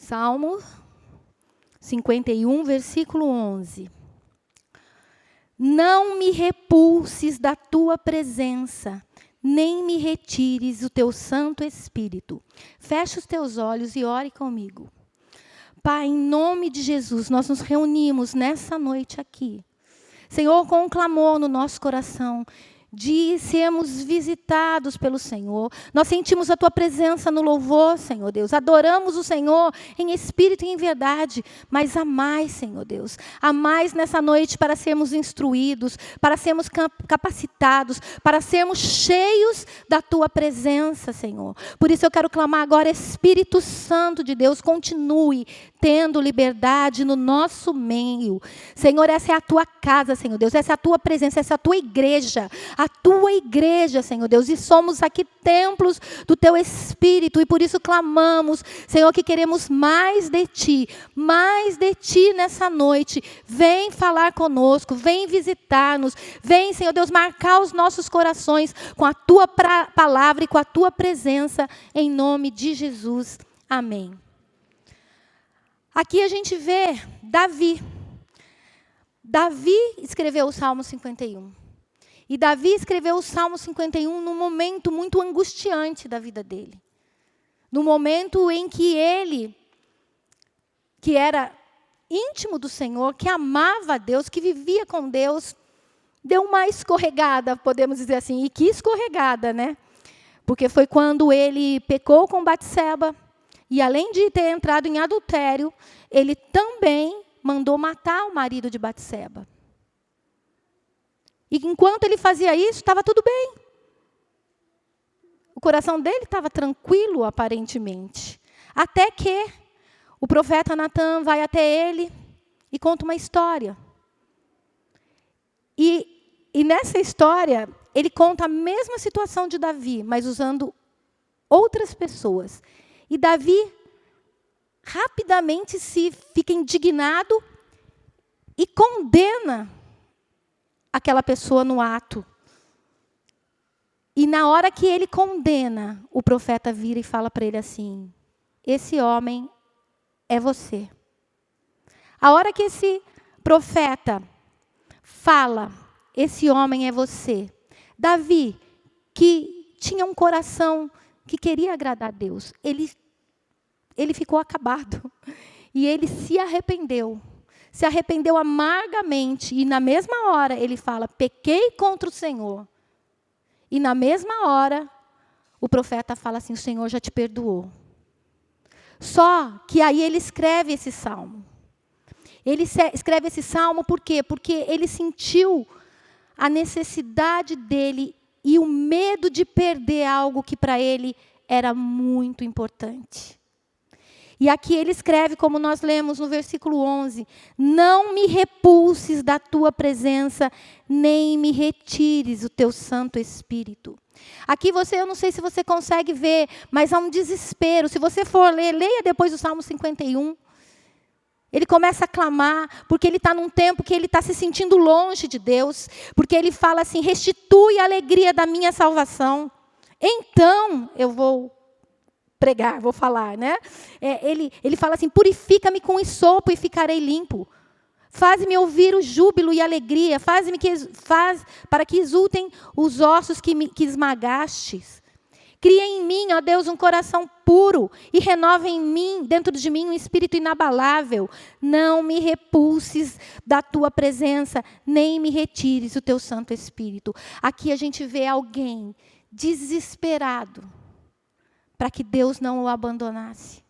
Salmo 51, versículo 11. Não me repulses da tua presença, nem me retires o teu Santo Espírito. Feche os teus olhos e ore comigo. Pai, em nome de Jesus, nós nos reunimos nessa noite aqui. Senhor, com um clamor no nosso coração, de sermos visitados pelo Senhor. Nós sentimos a Tua presença no louvor, Senhor Deus. Adoramos o Senhor em espírito e em verdade. Mas há mais, Senhor Deus. Há mais nessa noite para sermos instruídos, para sermos capacitados, para sermos cheios da Tua presença, Senhor. Por isso eu quero clamar agora, Espírito Santo de Deus, continue tendo liberdade no nosso meio. Senhor, essa é a Tua casa, Senhor Deus. Essa é a Tua presença, essa é a Tua igreja. A Tua igreja, Senhor Deus, e somos aqui templos do Teu Espírito, e por isso clamamos, Senhor, que queremos mais de Ti nessa noite. Vem falar conosco, vem visitar-nos, vem, Senhor Deus, marcar os nossos corações com a Tua palavra e com a Tua presença, em nome de Jesus. Amém. Aqui a gente vê Davi. Davi escreveu o Salmo 51. E Davi escreveu o Salmo 51 num momento muito angustiante da vida dele. No momento em que ele, que era íntimo do Senhor, que amava a Deus, que vivia com Deus, deu uma escorregada, podemos dizer assim. E que escorregada, né? Porque foi quando ele pecou com Batseba, e além de ter entrado em adultério, ele também mandou matar o marido de Batseba. E enquanto ele fazia isso, estava tudo bem. O coração dele estava tranquilo, aparentemente. Até que o profeta Natan vai até ele e conta uma história. E nessa história, ele conta a mesma situação de Davi, mas usando outras pessoas. E Davi rapidamente fica indignado e condena aquela pessoa no ato. E na hora que ele condena, o profeta vira e fala para ele assim: esse homem é você. A hora que esse profeta fala, esse homem é você. Davi, que tinha um coração que queria agradar a Deus, ele ficou acabado. E ele se arrependeu amargamente. E na mesma hora ele fala: pequei contra o Senhor. E na mesma hora o profeta fala assim: o Senhor já te perdoou. Só que aí ele escreve esse salmo. Ele escreve esse salmo por quê? Porque ele sentiu a necessidade dele e o medo de perder algo que para ele era muito importante. E aqui ele escreve, como nós lemos no versículo 11: não me repulses da tua presença, nem me retires o teu Santo Espírito. Aqui eu não sei se você consegue ver, mas há um desespero. Se você for ler, leia depois o Salmo 51. Ele começa a clamar, porque ele está num tempo que ele está se sentindo longe de Deus. Porque ele fala assim: restitui a alegria da minha salvação. Então eu vou pregar, vou falar, né? Ele fala assim: purifica-me com hisopo e ficarei limpo. Faz-me ouvir o júbilo e a alegria. Faz para que exultem os ossos que esmagastes. Cria em mim, ó Deus, um coração puro e renova em mim, dentro de mim, um espírito inabalável. Não me repulses da tua presença, nem me retires o teu Santo Espírito. Aqui a gente vê alguém desesperado para que Deus não o abandonasse.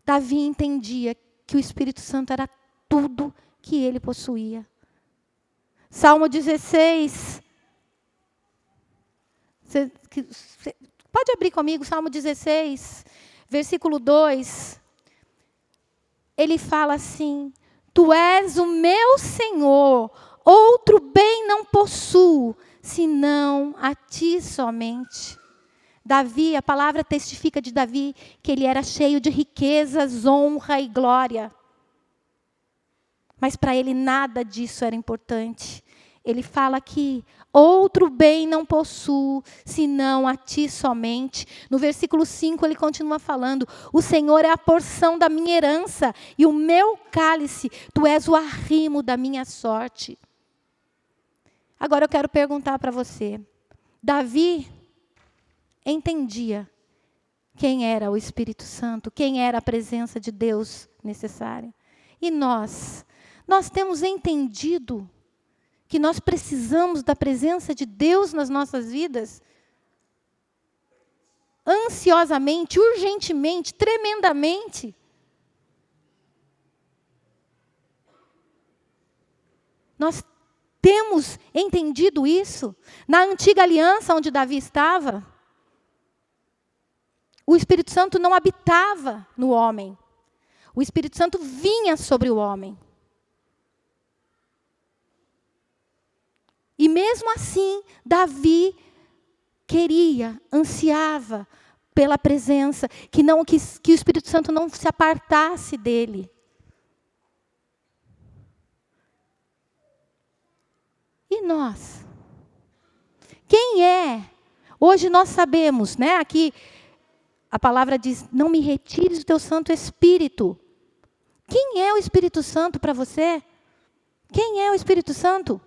Davi entendia que o Espírito Santo era tudo que ele possuía. Salmo 16. Você pode abrir comigo, Salmo 16, versículo 2. Ele fala assim: tu és o meu Senhor, outro bem não possuo, senão a ti somente. Davi, a palavra testifica de Davi que ele era cheio de riquezas, honra e glória. Mas para ele nada disso era importante. ele fala que outro bem não possuo, senão a ti somente. No versículo 5, ele continua falando: o Senhor é a porção da minha herança e o meu cálice, tu és o arrimo da minha sorte. Agora eu quero perguntar para você. Davi entendia quem era o Espírito Santo, quem era a presença de Deus necessária. E nós temos entendido que nós precisamos da presença de Deus nas nossas vidas? Ansiosamente, urgentemente, tremendamente. Nós temos entendido isso? Na antiga aliança onde Davi estava, o Espírito Santo não habitava no homem. O Espírito Santo vinha sobre o homem. E mesmo assim, Davi queria, ansiava pela presença, que o Espírito Santo não se apartasse dele. E nós? Quem é? Hoje nós sabemos, né? Aqui a palavra diz: não me retires o teu Santo Espírito. Quem é o Espírito Santo para você? Quem é o Espírito Santo?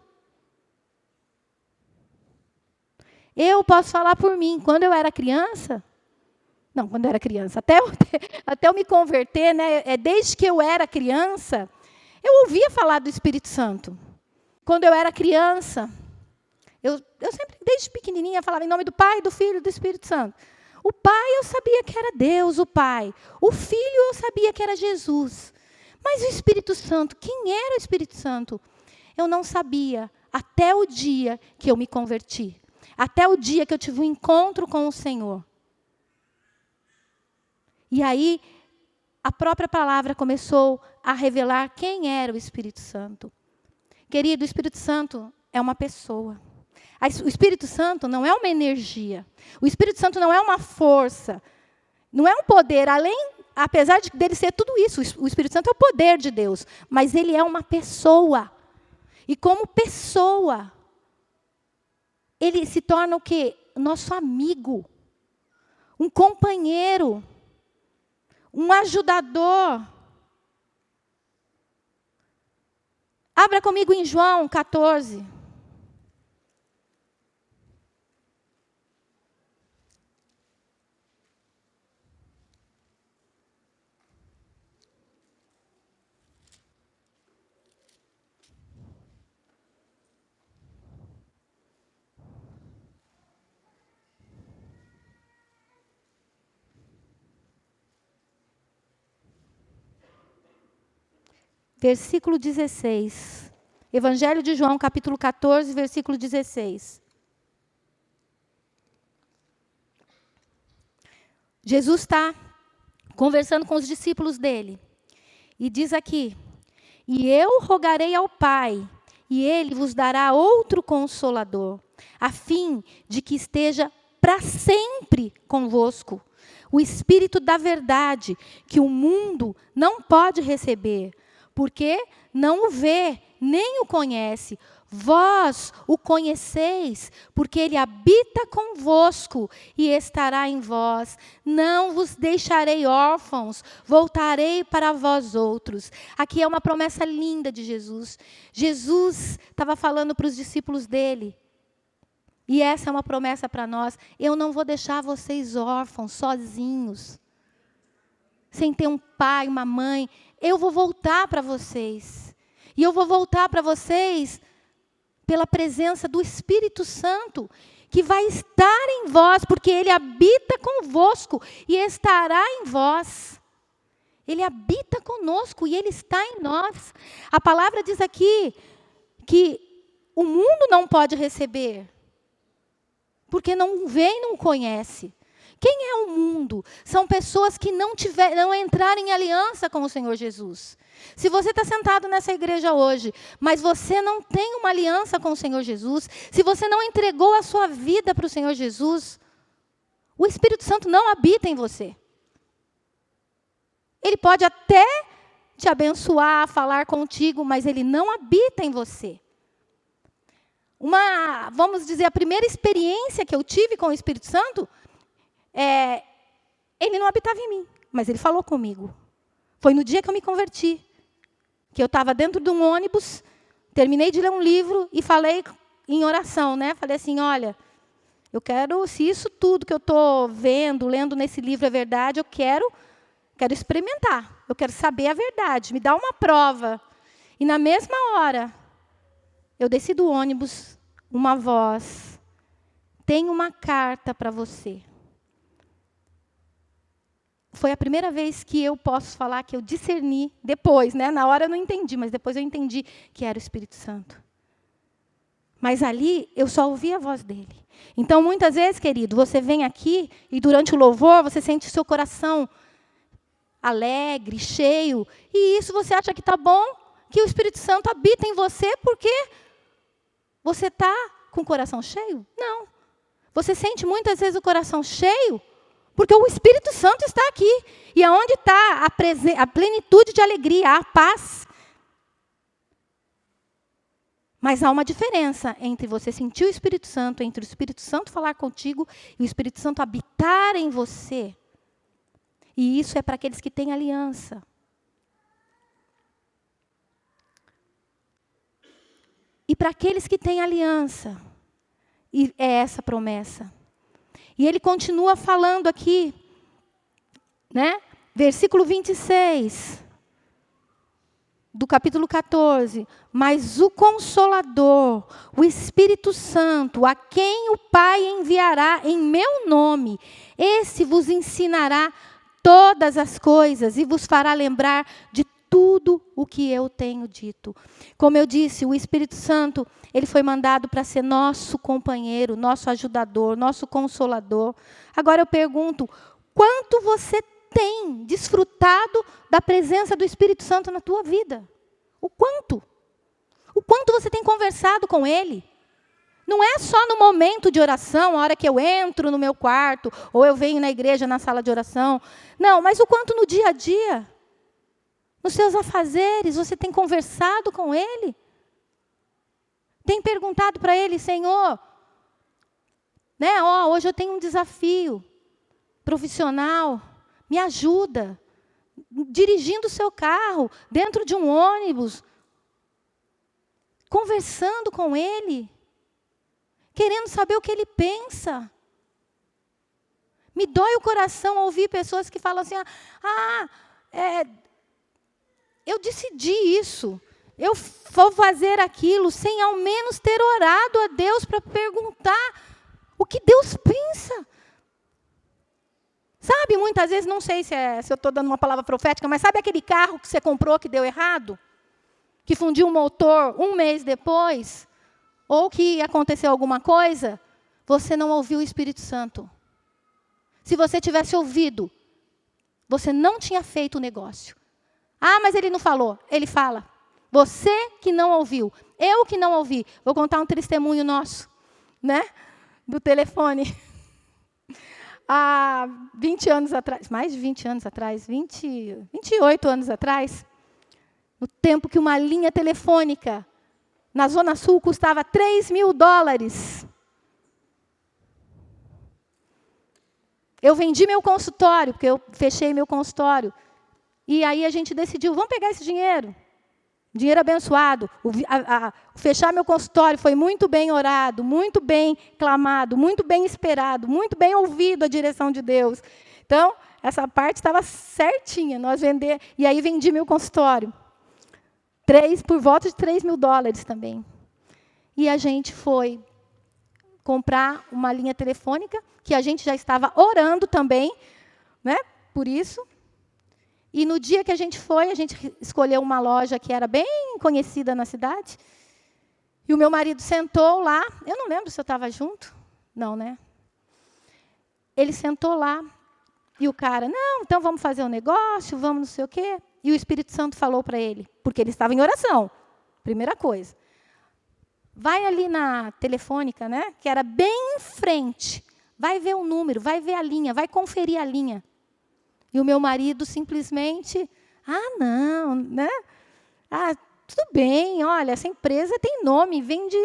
Eu posso falar por mim. Quando eu era criança, até eu me converter, né? Desde que eu era criança, eu ouvia falar do Espírito Santo. Quando eu era criança, eu sempre, desde pequenininha, falava em nome do Pai, do Filho e do Espírito Santo. O Pai eu sabia que era Deus, o Pai. O Filho eu sabia que era Jesus. Mas o Espírito Santo, quem era o Espírito Santo? Eu não sabia, até o dia que eu me converti. Até o dia que eu tive um encontro com o Senhor. E aí, a própria palavra começou a revelar quem era o Espírito Santo. Querido, o Espírito Santo é uma pessoa. O Espírito Santo não é uma energia. O Espírito Santo não é uma força. Não é um poder, apesar dele ser tudo isso. O Espírito Santo é o poder de Deus. Mas ele é uma pessoa. E como pessoa, ele se torna o quê? Nosso amigo. Um companheiro. Um ajudador. Abra comigo em João 14. Versículo 16. Evangelho de João, capítulo 14, versículo 16. Jesus está conversando com os discípulos dele. E diz aqui: e eu rogarei ao Pai, e ele vos dará outro consolador, a fim de que esteja para sempre convosco. O Espírito da verdade, que o mundo não pode receber, porque não o vê, nem o conhece. Vós o conheceis, porque ele habita convosco e estará em vós. Não vos deixarei órfãos, voltarei para vós outros. Aqui é uma promessa linda de Jesus. Jesus estava falando para os discípulos dele. E essa é uma promessa para nós. Eu não vou deixar vocês órfãos, sozinhos, sem ter um pai, uma mãe. Eu vou voltar para vocês. E eu vou voltar para vocês pela presença do Espírito Santo, que vai estar em vós, porque ele habita convosco e estará em vós. Ele habita conosco e ele está em nós. A palavra diz aqui que o mundo não pode receber, porque não vê e não conhece. Quem é o mundo? São pessoas que não entraram em aliança com o Senhor Jesus. Se você está sentado nessa igreja hoje, mas você não tem uma aliança com o Senhor Jesus, se você não entregou a sua vida para o Senhor Jesus, o Espírito Santo não habita em você. Ele pode até te abençoar, falar contigo, mas ele não habita em você. vamos dizer, a primeira experiência que eu tive com o Espírito Santo, ele não habitava em mim, mas ele falou comigo. Foi no dia que eu me converti, que eu estava dentro de um ônibus, terminei de ler um livro e falei em oração, né? Falei assim, olha, eu quero, se isso tudo que eu estou vendo, lendo nesse livro é verdade, eu quero experimentar, eu quero saber a verdade, me dá uma prova. E na mesma hora, eu desci do ônibus, uma voz, tem uma carta para você. Foi a primeira vez que eu posso falar que eu discerni, depois, né? Na hora eu não entendi, mas depois eu entendi que era o Espírito Santo. Mas ali eu só ouvi a voz dele. Então, muitas vezes, querido, você vem aqui e durante o louvor você sente o seu coração alegre, cheio, e isso você acha que está bom, que o Espírito Santo habita em você porque você está com o coração cheio? Não. Você sente muitas vezes o coração cheio porque o Espírito Santo está aqui. E aonde está a plenitude de alegria, a paz? Mas há uma diferença entre você sentir o Espírito Santo, entre o Espírito Santo falar contigo e o Espírito Santo habitar em você. E isso é para aqueles que têm aliança. E para aqueles que têm aliança, e é essa promessa. E ele continua falando aqui, né? Versículo 26, do capítulo 14. Mas o Consolador, o Espírito Santo, a quem o Pai enviará em meu nome, esse vos ensinará todas as coisas e vos fará lembrar de tudo o que eu tenho dito. Como eu disse, o Espírito Santo, ele foi mandado para ser nosso companheiro, nosso ajudador, nosso consolador. Agora eu pergunto, quanto você tem desfrutado da presença do Espírito Santo na tua vida? O quanto? O quanto você tem conversado com ele? Não é só no momento de oração, a hora que eu entro no meu quarto, ou eu venho na igreja, na sala de oração. Não, mas o quanto no dia a dia? Nos seus afazeres, você tem conversado com ele? Tem perguntado para ele, Senhor, né, hoje eu tenho um desafio profissional, me ajuda. Dirigindo o seu carro, dentro de um ônibus, conversando com ele, querendo saber o que ele pensa. Me dói o coração ouvir pessoas que falam assim, eu decidi isso, eu vou fazer aquilo, sem ao menos ter orado a Deus para perguntar o que Deus pensa. Sabe, muitas vezes, não sei se eu estou dando uma palavra profética, mas sabe aquele carro que você comprou que deu errado? Que fundiu o motor um mês depois? Ou que aconteceu alguma coisa? Você não ouviu o Espírito Santo. Se você tivesse ouvido, você não tinha feito o negócio. Ah, mas ele não falou. Ele fala. Você que não ouviu. Eu que não ouvi. Vou contar um testemunho nosso, né? Do telefone. Há 20 anos atrás, mais de 20 anos atrás, 28 anos atrás, no tempo que uma linha telefônica na Zona Sul custava $3.000. Eu vendi meu consultório, porque eu fechei meu consultório. E aí a gente decidiu, vamos pegar esse dinheiro. Dinheiro abençoado. Fechar meu consultório foi muito bem orado, muito bem clamado, muito bem esperado, muito bem ouvido a direção de Deus. Então, essa parte estava certinha. E aí vendi meu consultório. Por volta de $3.000 também. E a gente foi comprar uma linha telefônica, que a gente já estava orando também, né, por isso. E no dia que a gente foi, a gente escolheu uma loja que era bem conhecida na cidade. E o meu marido sentou lá. Eu não lembro se eu estava junto. Não, né? Ele sentou lá. E o cara, não, então vamos fazer um negócio, vamos não sei o quê. E o Espírito Santo falou para ele, porque ele estava em oração. Primeira coisa. Vai ali na telefônica, né? Que era bem em frente. Vai ver o número, vai ver a linha, vai conferir a linha. E o meu marido simplesmente, não, né? Tudo bem, olha, essa empresa tem nome, vende...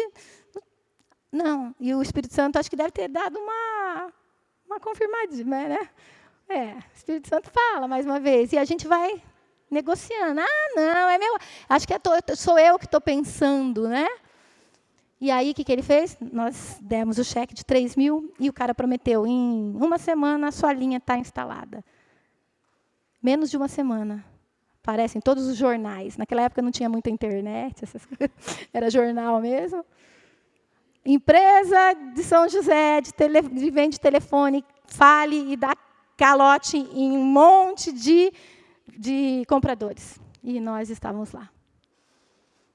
Não, e o Espírito Santo acho que deve ter dado uma confirmadinha, né? O Espírito Santo fala mais uma vez, e a gente vai negociando. Ah, não, é meu. Acho que sou eu que estou pensando, né? E aí, o que ele fez? Nós demos o cheque de 3.000 e o cara prometeu, em uma semana a sua linha está instalada. Menos de uma semana. Aparecem todos os jornais. Naquela época não tinha muita internet, essas coisas. Era jornal mesmo. Empresa de São José, de vende telefone, fale e dá calote em um monte de compradores. E nós estávamos lá.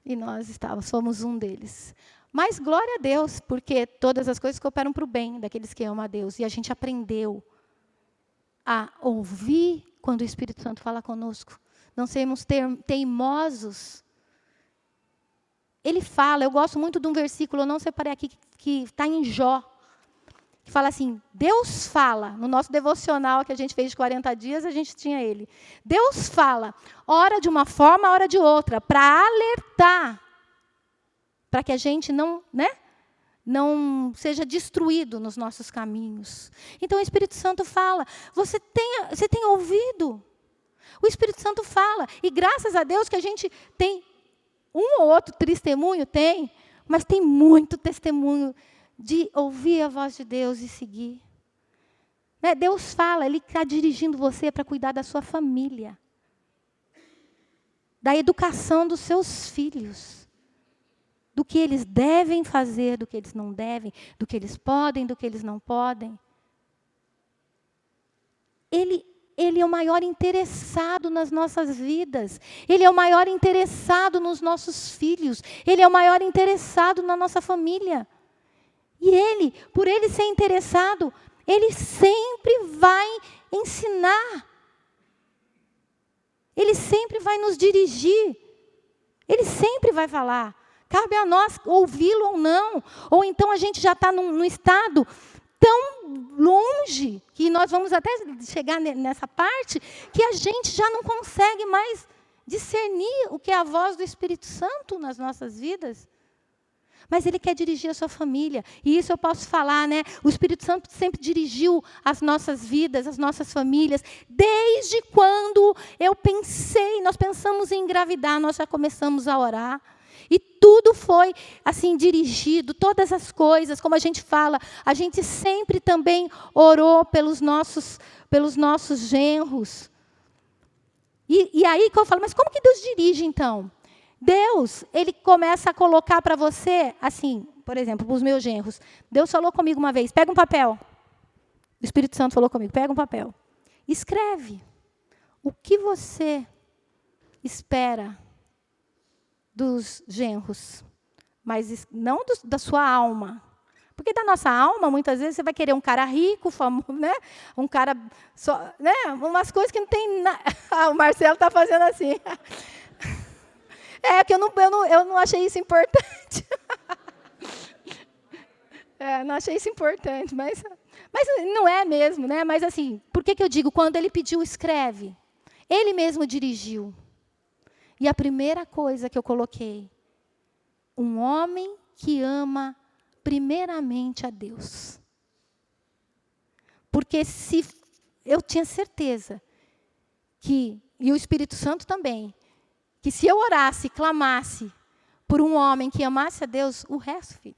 E nós fomos um deles. Mas glória a Deus, porque todas as coisas cooperam para o bem daqueles que amam a Deus. E a gente aprendeu a ouvir quando o Espírito Santo fala conosco. Não sermos teimosos. Ele fala, eu gosto muito de um versículo, eu não separei aqui, que está em Jó. Que fala assim, Deus fala, no nosso devocional que a gente fez de 40 dias, a gente tinha ele. Deus fala, ora de uma forma, ora de outra, para alertar, para que a gente não seja destruído nos nossos caminhos. Então o Espírito Santo fala, você tem ouvido? O Espírito Santo fala, e graças a Deus que a gente tem um ou outro testemunho, mas tem muito testemunho de ouvir a voz de Deus e seguir. Deus fala, Ele está dirigindo você para cuidar da sua família, da educação dos seus filhos, do que eles devem fazer, do que eles não devem, do que eles podem, do que eles não podem. Ele é o maior interessado nas nossas vidas. Ele é o maior interessado nos nossos filhos. Ele é o maior interessado na nossa família. E por ele ser interessado, ele sempre vai ensinar. Ele sempre vai nos dirigir. Ele sempre vai falar. Cabe a nós ouvi-lo ou não. Ou então a gente já está num estado tão longe, que nós vamos até chegar nessa parte, que a gente já não consegue mais discernir o que é a voz do Espírito Santo nas nossas vidas. Mas Ele quer dirigir a sua família. E isso eu posso falar, né? O Espírito Santo sempre dirigiu as nossas vidas, as nossas famílias. Desde quando nós pensamos em engravidar, nós já começamos a orar. E tudo foi assim dirigido, todas as coisas, como a gente fala, a gente sempre também orou pelos nossos genros. E aí que eu falo, mas como que Deus dirige então? Deus, Ele começa a colocar para você, assim, por exemplo, para os meus genros. Deus falou comigo uma vez, pega um papel. O Espírito Santo falou comigo, pega um papel. Escreve o que você espera dos genros, mas não da sua alma. Porque da nossa alma, muitas vezes, você vai querer um cara rico, famoso, né? Um cara, umas coisas que não tem nada. O Marcelo está fazendo assim. Que eu não achei isso importante. Não achei isso importante, mas não é mesmo, né? Mas assim, por que eu digo, quando ele pediu, escreve? Ele mesmo dirigiu. E a primeira coisa que eu coloquei, um homem que ama primeiramente a Deus. Porque eu tinha certeza e o Espírito Santo também, que se eu orasse, clamasse por um homem que amasse a Deus, o resto, filho.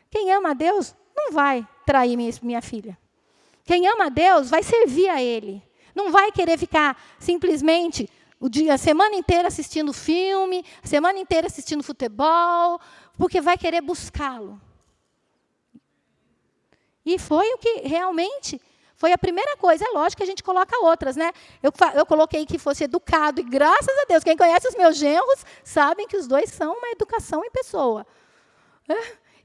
Quem ama a Deus não vai trair minha filha. Quem ama a Deus vai servir a Ele. Não vai querer ficar simplesmente a semana inteira assistindo filme, a semana inteira assistindo futebol, porque vai querer buscá-lo. E foi o que realmente foi a primeira coisa. É lógico que a gente coloca outras, né? Eu coloquei que fosse educado, e graças a Deus, quem conhece os meus genros, sabem que os dois são uma educação em pessoa.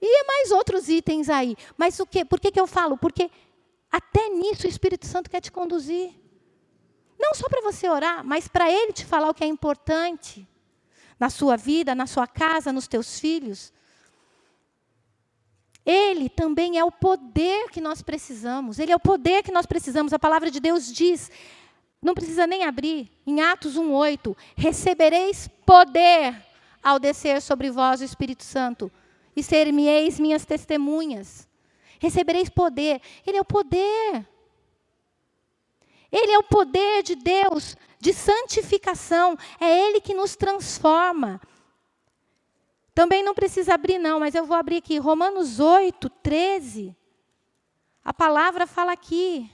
E mais outros itens aí. Mas o quê? Por que eu falo? Porque até nisso o Espírito Santo quer te conduzir. Não só para você orar, mas para Ele te falar o que é importante na sua vida, na sua casa, nos teus filhos. Ele também é o poder que nós precisamos. Ele é o poder que nós precisamos. A palavra de Deus diz, não precisa nem abrir, em Atos 1:8, recebereis poder ao descer sobre vós o Espírito Santo. e ser-me-eis minhas testemunhas. Recebereis poder. Ele é o poder. Ele é o poder de Deus, de santificação. É Ele que nos transforma. Também não precisa abrir não, mas eu vou abrir aqui. Romanos 8, 13. A palavra fala aqui.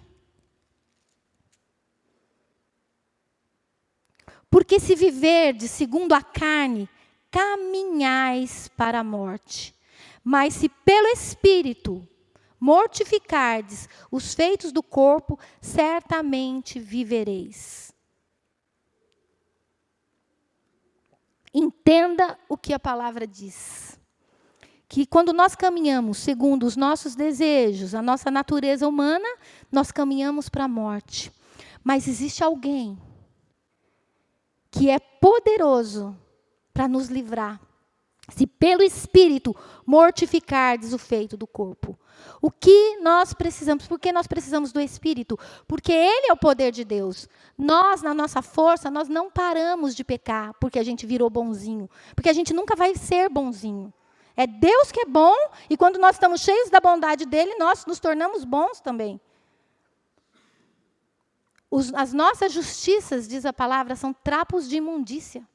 Porque se viverdes segundo a carne, caminhais para a morte. Mas se pelo Espírito mortificardes os feitos do corpo, certamente vivereis. Entenda o que a palavra diz. Que quando nós caminhamos segundo os nossos desejos, a nossa natureza humana, nós caminhamos para a morte. Mas existe alguém que é poderoso para nos livrar. Se pelo Espírito mortificardes o feito do corpo. O que nós precisamos? Por que nós precisamos do Espírito? Porque Ele é o poder de Deus. Nós, na nossa força, nós não paramos de pecar porque a gente virou bonzinho. Porque a gente nunca vai ser bonzinho. É Deus que é bom e quando nós estamos cheios da bondade dEle, nós nos tornamos bons também. As nossas justiças, diz a palavra, são trapos de imundícia.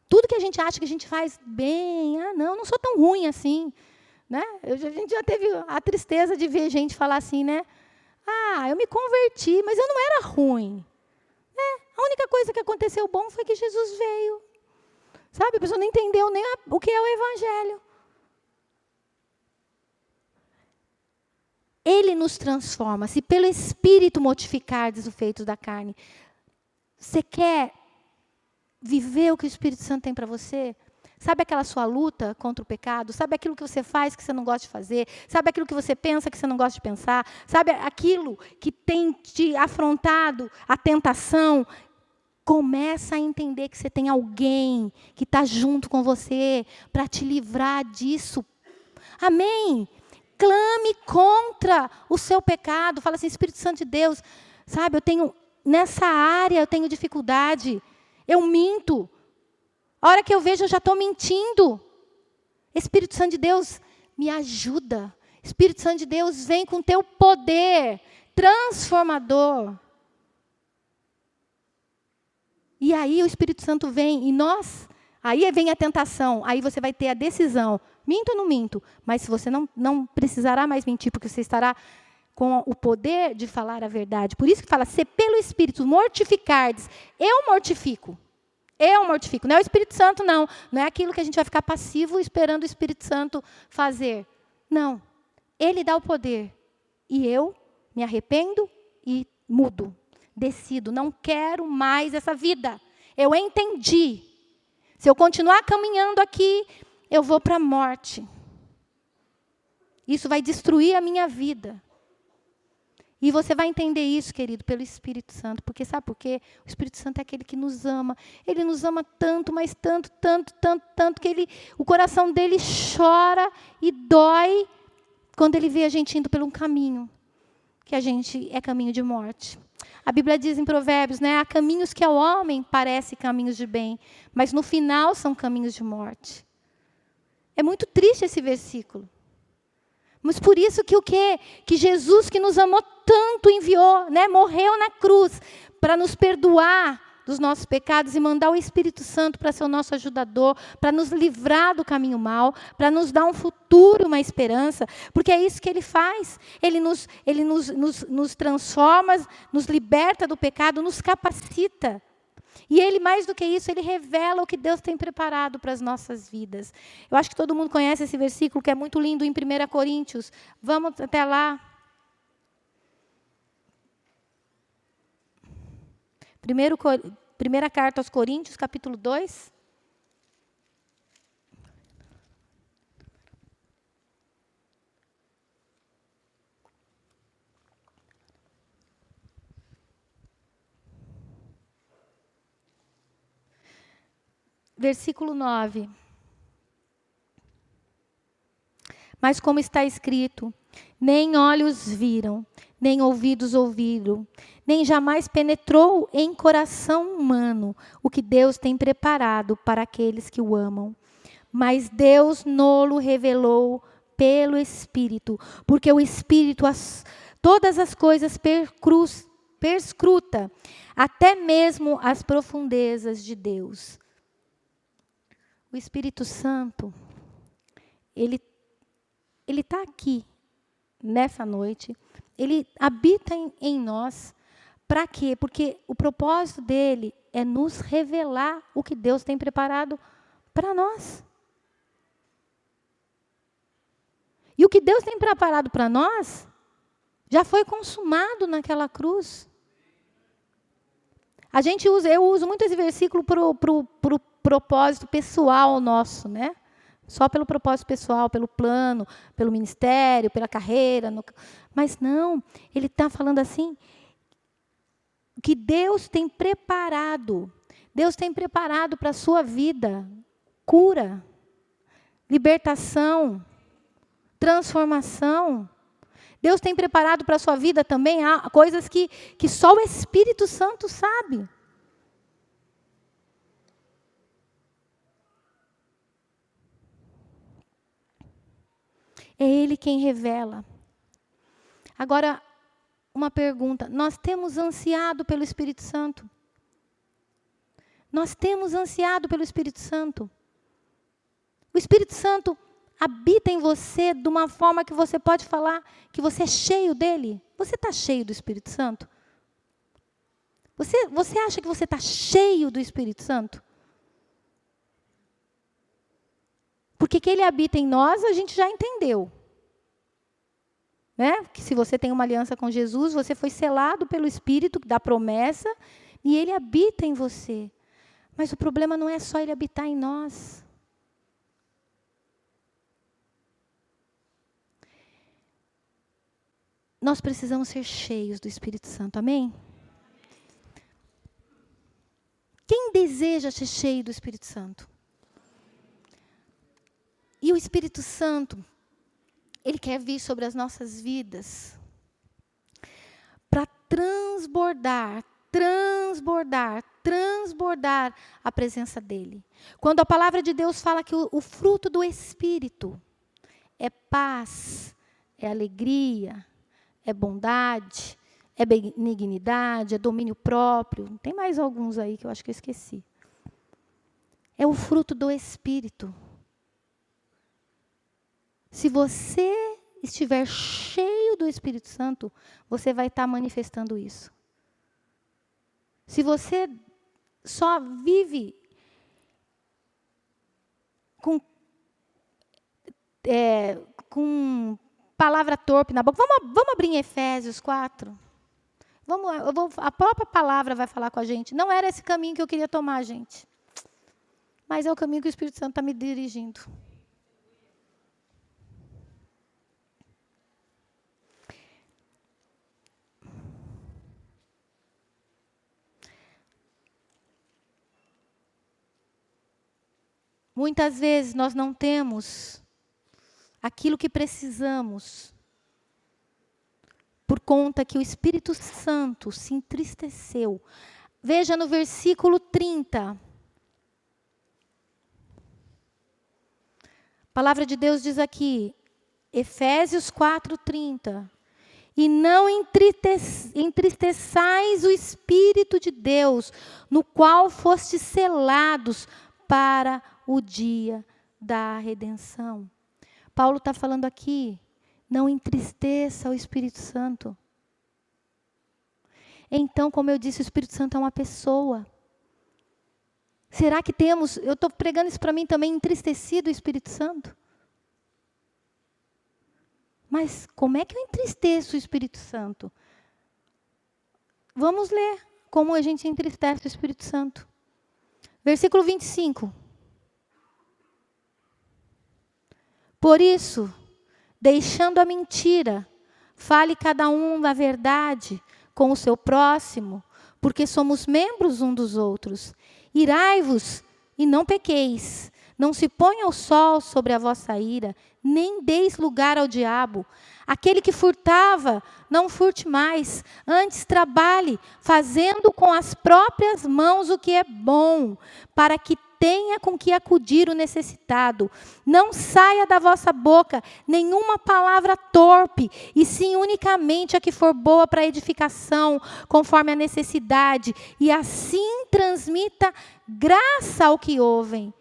Tudo que a gente acha que a gente faz bem, não sou tão ruim assim. Né? A gente já teve a tristeza de ver gente falar assim, né? Eu me converti, mas eu não era ruim. A única coisa que aconteceu bom foi que Jesus veio. Sabe, a pessoa não entendeu nem o que é o Evangelho. Ele nos transforma. Se pelo Espírito mortificardes o feito da carne. Você quer viver o que o Espírito Santo tem para você? Sabe aquela sua luta contra o pecado? Sabe aquilo que você faz que você não gosta de fazer? Sabe aquilo que você pensa que você não gosta de pensar? Sabe aquilo que tem te afrontado, a tentação? Começa a entender que você tem alguém que está junto com você para te livrar disso. Amém? Clame contra o seu pecado. Fala assim, Espírito Santo de Deus, sabe, nessa área eu tenho dificuldade. Eu minto. A hora que eu vejo, eu já estou mentindo. Espírito Santo de Deus, me ajuda. Espírito Santo de Deus, vem com teu poder transformador. E aí o Espírito Santo vem, aí vem a tentação, aí você vai ter a decisão, minto ou não minto? Mas se você não precisará mais mentir, porque você estará com o poder de falar a verdade. Por isso que fala, se pelo Espírito mortificardes, eu mortifico. Não é o Espírito Santo, não. Não é aquilo que a gente vai ficar passivo esperando o Espírito Santo fazer. Não. Ele dá o poder. E eu me arrependo e mudo. Decido, não quero mais essa vida. Eu entendi. Se eu continuar caminhando aqui, eu vou para a morte. Isso vai destruir a minha vida. E você vai entender isso, querido, pelo Espírito Santo. Porque sabe por quê? O Espírito Santo é aquele que nos ama. Ele nos ama tanto, mas tanto, que o coração dele chora e dói quando ele vê a gente indo por um caminho, que a gente é caminho de morte. A Bíblia diz em Provérbios, né? Há caminhos que ao homem parecem caminhos de bem, mas no final são caminhos de morte. É muito triste esse versículo. Mas por isso que o quê? Que Jesus, que nos amou tanto, enviou, né? Morreu na cruz para nos perdoar dos nossos pecados e mandar o Espírito Santo para ser o nosso ajudador, para nos livrar do caminho mau, para nos dar um futuro, uma esperança, porque é isso que Ele faz. Ele nos transforma, nos liberta do pecado, nos capacita. E Ele, mais do que isso, Ele revela o que Deus tem preparado para as nossas vidas. Eu acho que todo mundo conhece esse versículo, que é muito lindo, em 1 Coríntios. Vamos até lá. Primeira carta aos Coríntios, capítulo 2. Versículo 9. Mas como está escrito, nem olhos viram, nem ouvidos ouviram, nem jamais penetrou em coração humano o que Deus tem preparado para aqueles que o amam. mas Deus nolo revelou pelo Espírito, porque o Espírito todas as coisas perscruta, até mesmo as profundezas de Deus. O Espírito Santo, ele está aqui, nessa noite, ele habita em nós. Para quê? Porque o propósito dele é nos revelar o que Deus tem preparado para nós. E o que Deus tem preparado para nós já foi consumado naquela cruz. Eu uso muito esse versículo para o propósito pessoal nosso, né? Só pelo propósito pessoal, pelo plano, pelo ministério, pela carreira. Mas não, ele está falando assim, que Deus tem preparado. Deus tem preparado para a sua vida cura, libertação, transformação. Deus tem preparado para a sua vida também coisas que só o Espírito Santo sabe. É Ele quem revela. Agora, uma pergunta. Nós temos ansiado pelo Espírito Santo? Nós temos ansiado pelo Espírito Santo? O Espírito Santo habita em você de uma forma que você pode falar que você é cheio dele? Você está cheio do Espírito Santo? Você acha que você está cheio do Espírito Santo? Porque que ele habita em nós, a gente já entendeu. Né? Que se você tem uma aliança com Jesus, você foi selado pelo Espírito da promessa e ele habita em você. Mas o problema não é só ele habitar em nós. Nós precisamos ser cheios do Espírito Santo, amém? Quem deseja ser cheio do Espírito Santo? E o Espírito Santo, ele quer vir sobre as nossas vidas para transbordar a presença dele. Quando a palavra de Deus fala que o fruto do Espírito é paz, é alegria, é bondade, é benignidade, é domínio próprio. Tem mais alguns aí que eu acho que eu esqueci. É o fruto do Espírito. Se você estiver cheio do Espírito Santo, você vai estar manifestando isso. Se você só vive com palavra torpe na boca. Vamos abrir em Efésios 4? A própria palavra vai falar com a gente. Não era esse caminho que eu queria tomar, gente. Mas é o caminho que o Espírito Santo está me dirigindo. Muitas vezes nós não temos aquilo que precisamos, por conta que o Espírito Santo se entristeceu. Veja no versículo 30. A palavra de Deus diz aqui, Efésios 4:30. E não entristeçais o Espírito de Deus, no qual fostes selados para o dia da redenção. Paulo está falando aqui, não entristeça o Espírito Santo. Então, como eu disse, o Espírito Santo é uma pessoa. Será que temos, eu estou pregando isso para mim também, entristecido o Espírito Santo? Mas como é que eu entristeço o Espírito Santo? Vamos ler como a gente entristece o Espírito Santo. Versículo 25. Por isso, deixando a mentira, fale cada um a verdade com o seu próximo, porque somos membros um dos outros. Irai-vos e não pequeis. Não se ponha o sol sobre a vossa ira, nem deis lugar ao diabo. Aquele que furtava, não furte mais. Antes trabalhe, fazendo com as próprias mãos o que é bom, para que tenha com que acudir o necessitado. Não saia da vossa boca nenhuma palavra torpe, e sim unicamente a que for boa para edificação, conforme a necessidade, e assim transmita graça ao que ouvem.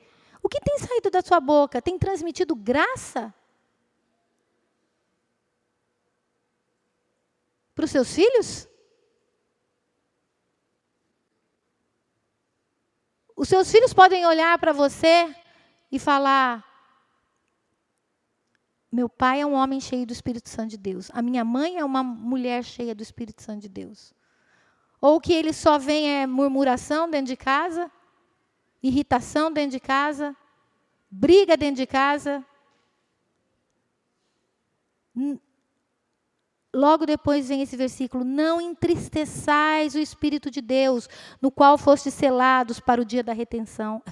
O que tem saído da sua boca? Tem transmitido graça para os seus filhos? Os seus filhos podem olhar para você e falar: meu pai é um homem cheio do Espírito Santo de Deus. A minha mãe é uma mulher cheia do Espírito Santo de Deus. Ou que ele só vem é murmuração dentro de casa, irritação dentro de casa, briga dentro de casa. Logo depois vem esse versículo: não entristeçais o Espírito de Deus, no qual fostes selados para o dia da redenção.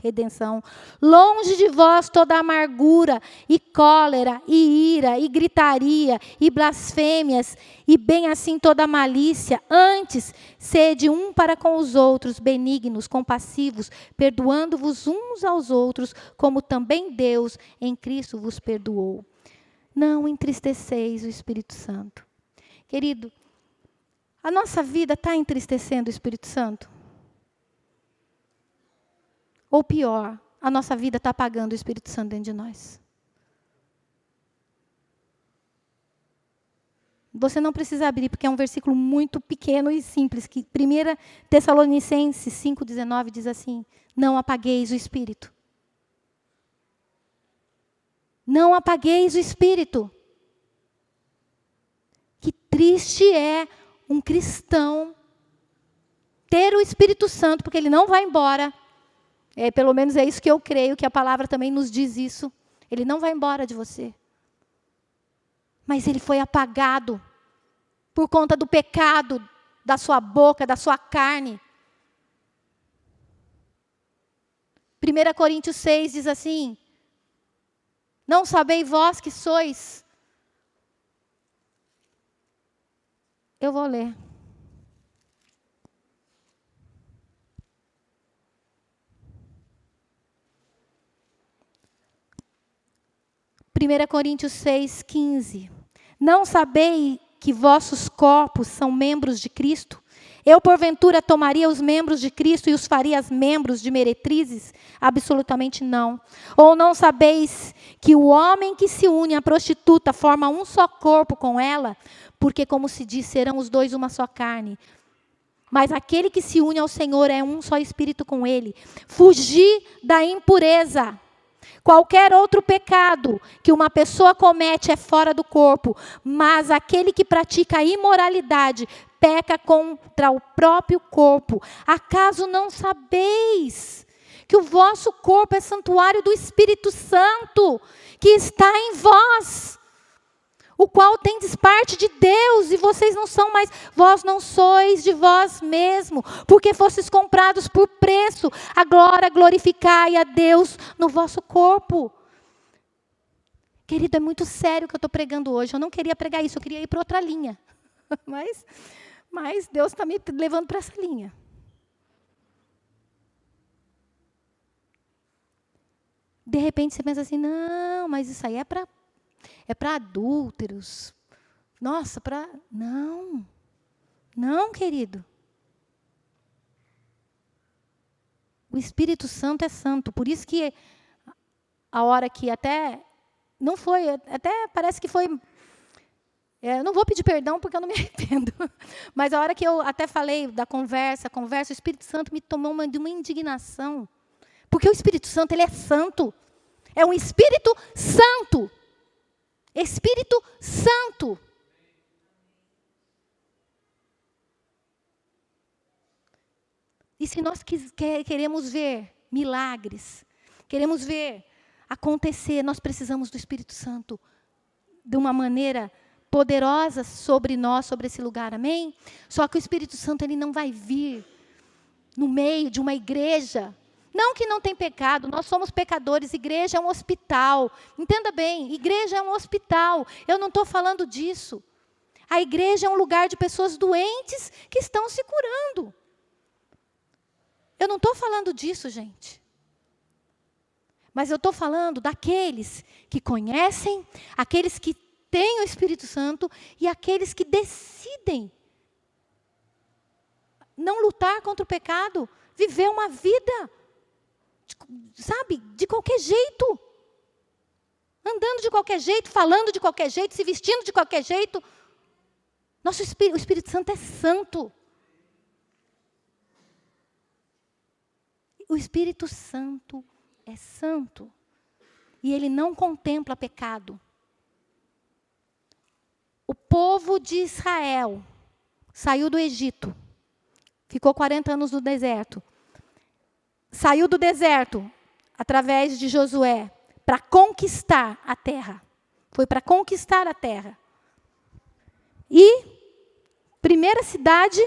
Longe de vós toda amargura, e cólera, e ira, e gritaria, e blasfêmias, e bem assim toda malícia. Antes, sede um para com os outros, benignos, compassivos, perdoando-vos uns aos outros, como também Deus em Cristo vos perdoou. Não entristeceis o Espírito Santo. Querido, a nossa vida está entristecendo o Espírito Santo? Ou pior, a nossa vida está apagando o Espírito Santo dentro de nós? Você não precisa abrir, porque é um versículo muito pequeno e simples, que 1 Tessalonicenses 5,19 diz assim: não apagueis o Espírito. Não apagueis o Espírito. Que triste é um cristão ter o Espírito Santo, porque ele não vai embora. Pelo menos é isso que eu creio, que a palavra também nos diz isso. Ele não vai embora de você. Mas ele foi apagado por conta do pecado da sua boca, da sua carne. 1 Coríntios 6 diz assim: não sabeis vós que sois... Eu vou ler. Primeira Coríntios 6:15. Não sabeis que vossos corpos são membros de Cristo? Eu, porventura, tomaria os membros de Cristo e os faria membros de meretrizes? Absolutamente não. Ou não sabeis que o homem que se une à prostituta forma um só corpo com ela? Porque, como se diz, serão os dois uma só carne. Mas aquele que se une ao Senhor é um só espírito com Ele. Fugir da impureza. Qualquer outro pecado que uma pessoa comete é fora do corpo, mas aquele que pratica a imoralidade peca contra o próprio corpo. Acaso não sabeis que o vosso corpo é santuário do Espírito Santo, que está em vós, o qual tendes parte de Deus, e vocês não são mais, vós não sois de vós mesmo, porque fostes comprados por preço. Agora glorificai a Deus no vosso corpo. Querido, é muito sério o que eu estou pregando hoje. Eu não queria pregar isso, eu queria ir para outra linha. Mas Deus está me levando para essa linha. De repente você pensa assim: não, mas isso aí é para adúlteros. Nossa, para... Não. Não, querido. O Espírito Santo é santo. Por isso que a hora que até... Não foi, até parece que foi... eu não vou pedir perdão porque eu não me arrependo. Mas a hora que eu até falei da conversa, o Espírito Santo me tomou de uma indignação. Porque o Espírito Santo, ele é santo. É um Espírito Santo. Espírito Santo. E se nós queremos ver milagres, queremos ver acontecer, nós precisamos do Espírito Santo de uma maneira poderosa sobre nós, sobre esse lugar, amém? Só que o Espírito Santo, ele não vai vir no meio de uma igreja. Não que não tem pecado, nós somos pecadores, igreja é um hospital. Entenda bem, igreja é um hospital. Eu não estou falando disso. A igreja é um lugar de pessoas doentes que estão se curando. Eu não estou falando disso, gente. Mas eu estou falando daqueles que conhecem, aqueles que têm o Espírito Santo e aqueles que decidem não lutar contra o pecado, viver uma vida, sabe, de qualquer jeito. Andando de qualquer jeito, falando de qualquer jeito, se vestindo de qualquer jeito. O Espírito Santo é santo. O Espírito Santo é santo. E ele não contempla pecado. O povo de Israel saiu do Egito. Ficou 40 anos no deserto. Saiu do deserto através de Josué para conquistar a terra. Foi para conquistar a terra. E primeira cidade,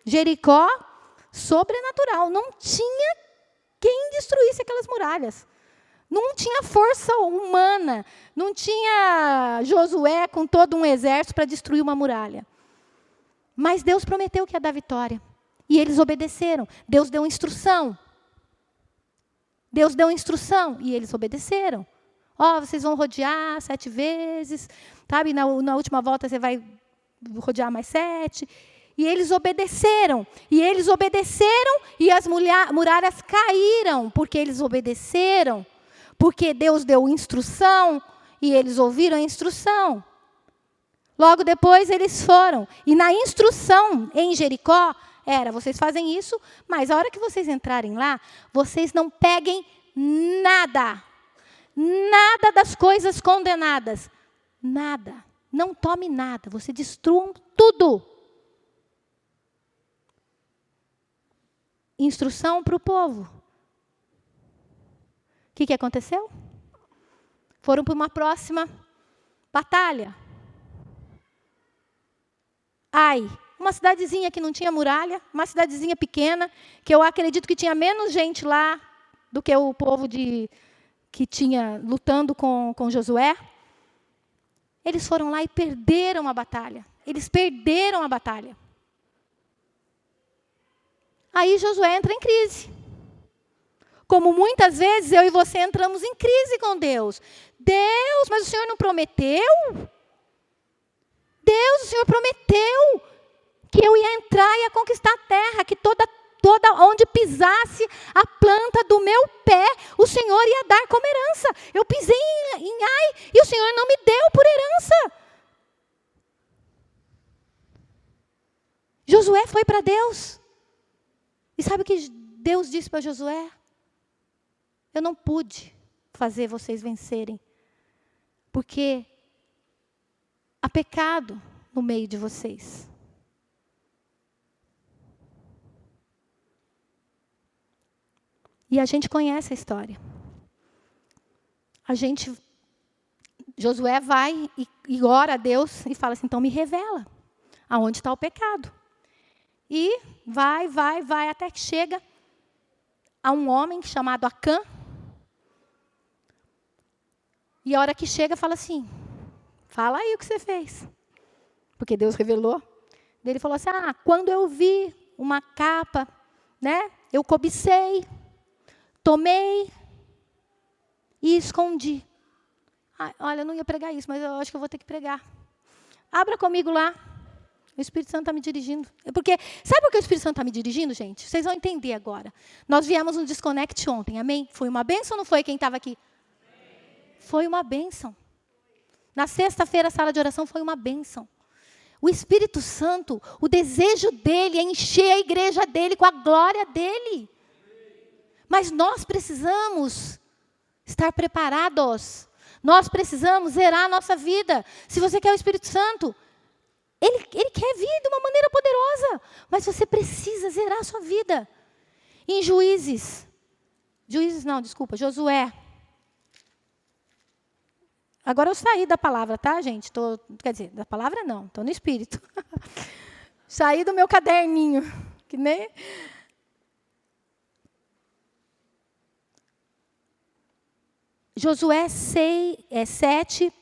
Jericó, sobrenatural. Não tinha quem destruísse aquelas muralhas. Não tinha força humana. Não tinha Josué com todo um exército para destruir uma muralha. Mas Deus prometeu que ia dar vitória. E eles obedeceram. Deus deu instrução. Deus deu instrução e eles obedeceram. Vocês vão rodear 7 vezes. Sabe, na última volta você vai rodear mais 7. E eles obedeceram. E as muralhas caíram, porque eles obedeceram. Porque Deus deu instrução e eles ouviram a instrução. Logo depois eles foram. E na instrução em Jericó, vocês fazem isso, mas a hora que vocês entrarem lá, vocês não peguem nada. Nada das coisas condenadas. Nada. Não tome nada. Vocês destruam tudo. Instrução para o povo. O que aconteceu? Foram para uma próxima batalha. Ai, uma cidadezinha que não tinha muralha, uma cidadezinha pequena, que eu acredito que tinha menos gente lá do que o povo que tinha lutando com Josué. Eles foram lá e perderam a batalha. Eles perderam a batalha. Aí Josué entra em crise. Como muitas vezes eu e você entramos em crise com Deus. Deus, mas o Senhor não prometeu? Deus, o Senhor prometeu que eu ia entrar e ia conquistar a terra, que toda onde pisasse a planta do meu pé, o Senhor ia dar como herança. Eu pisei em Ai e o Senhor não me deu por herança. Josué foi para Deus. E sabe o que Deus disse para Josué? Eu não pude fazer vocês vencerem, porque há pecado no meio de vocês. E a gente conhece a história. Josué vai e ora a Deus e fala assim, então me revela aonde está o pecado. E vai, até que chega a um homem chamado Acã. E a hora que chega, fala assim, fala aí o que você fez. Porque Deus revelou. Ele falou assim, quando eu vi uma capa, eu cobicei, tomei e escondi. Olha, eu não ia pregar isso, mas eu acho que eu vou ter que pregar. Abra comigo lá. O Espírito Santo está me dirigindo. Sabe por que o Espírito Santo está me dirigindo, gente? Vocês vão entender agora. Nós viemos no Desconect ontem, amém? Foi uma bênção ou não foi quem estava aqui? Foi uma bênção. Na sexta-feira, a sala de oração foi uma bênção. O Espírito Santo, o desejo dele é encher a igreja dele com a glória dele. Mas nós precisamos estar preparados. Nós precisamos zerar a nossa vida. Se você quer o Espírito Santo, ele quer vir de uma maneira poderosa. Mas você precisa zerar a sua vida. Em Josué. Agora eu saí da palavra, tá, gente? Quer dizer, da palavra não, estou no Espírito. Saí do meu caderninho. Que nem... Josué 7,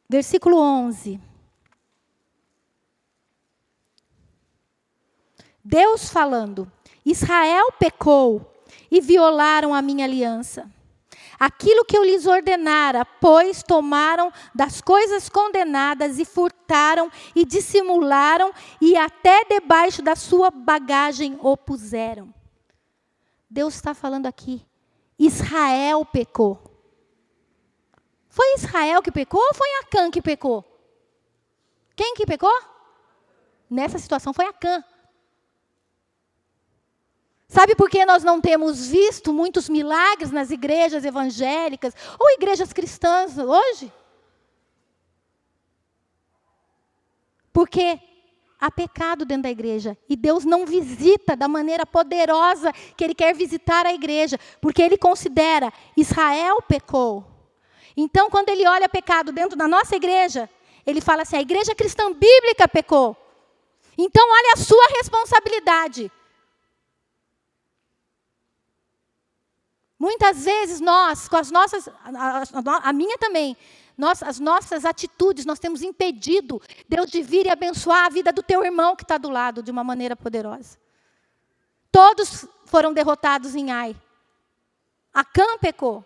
versículo 11. Deus falando, Israel pecou e violaram a minha aliança. Aquilo que eu lhes ordenara, pois tomaram das coisas condenadas e furtaram e dissimularam e até debaixo da sua bagagem o puseram. Deus está falando aqui. Israel pecou. Foi Israel que pecou ou foi Acã que pecou? Quem que pecou? Nessa situação foi Acã. Sabe por que nós não temos visto muitos milagres nas igrejas evangélicas ou igrejas cristãs hoje? Porque há pecado dentro da igreja. E Deus não visita da maneira poderosa que Ele quer visitar a igreja. Porque Ele considera, Israel pecou. Então, quando Ele olha pecado dentro da nossa igreja, Ele fala assim, a igreja cristã bíblica pecou. Então, olha a sua responsabilidade. Muitas vezes nós, com as nossas, a minha também, as nossas atitudes, nós temos impedido Deus de vir e abençoar a vida do teu irmão que está do lado de uma maneira poderosa. Todos foram derrotados em Ai. Acã pecou.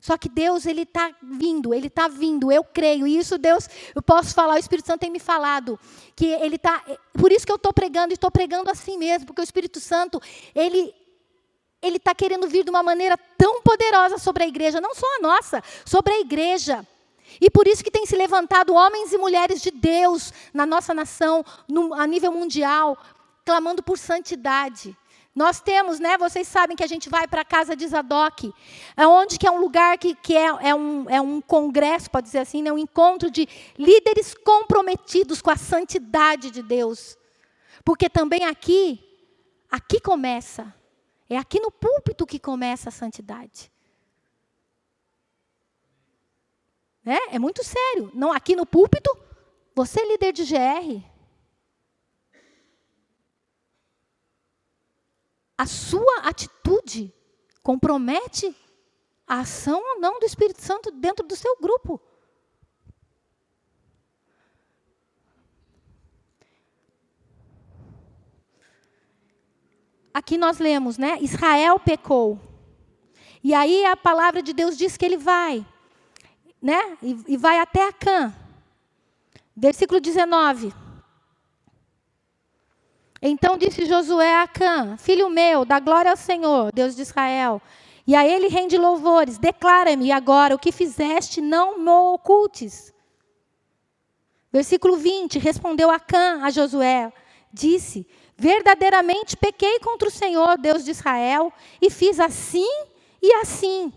Só que Deus, Ele está vindo, eu creio. E isso Deus, eu posso falar, o Espírito Santo tem me falado. Que Ele está, por isso que eu estou pregando, e estou pregando assim mesmo, porque o Espírito Santo, Ele está querendo vir de uma maneira tão poderosa sobre a igreja, não só a nossa, sobre a igreja. E por isso que tem se levantado homens e mulheres de Deus na nossa nação, a nível mundial, clamando por santidade. Nós temos, né, vocês sabem que a gente vai para a casa de Zadok, onde que é um lugar que é um congresso, pode dizer assim, né, um encontro de líderes comprometidos com a santidade de Deus. Porque também aqui começa. É aqui no púlpito que começa a santidade. É muito sério. Não, aqui no púlpito, você é líder de GR. A sua atitude compromete a ação ou não do Espírito Santo dentro do seu grupo. Aqui nós lemos, né? Israel pecou. E aí a palavra de Deus diz que ele vai, né? E vai até Acã. Versículo 19. Então disse Josué a Acã, filho meu, dá glória ao Senhor, Deus de Israel. E a ele rende louvores. Declara-me agora o que fizeste, não me ocultes. Versículo 20. Respondeu Acã a Josué, disse, verdadeiramente pequei contra o Senhor, Deus de Israel, e fiz assim e assim.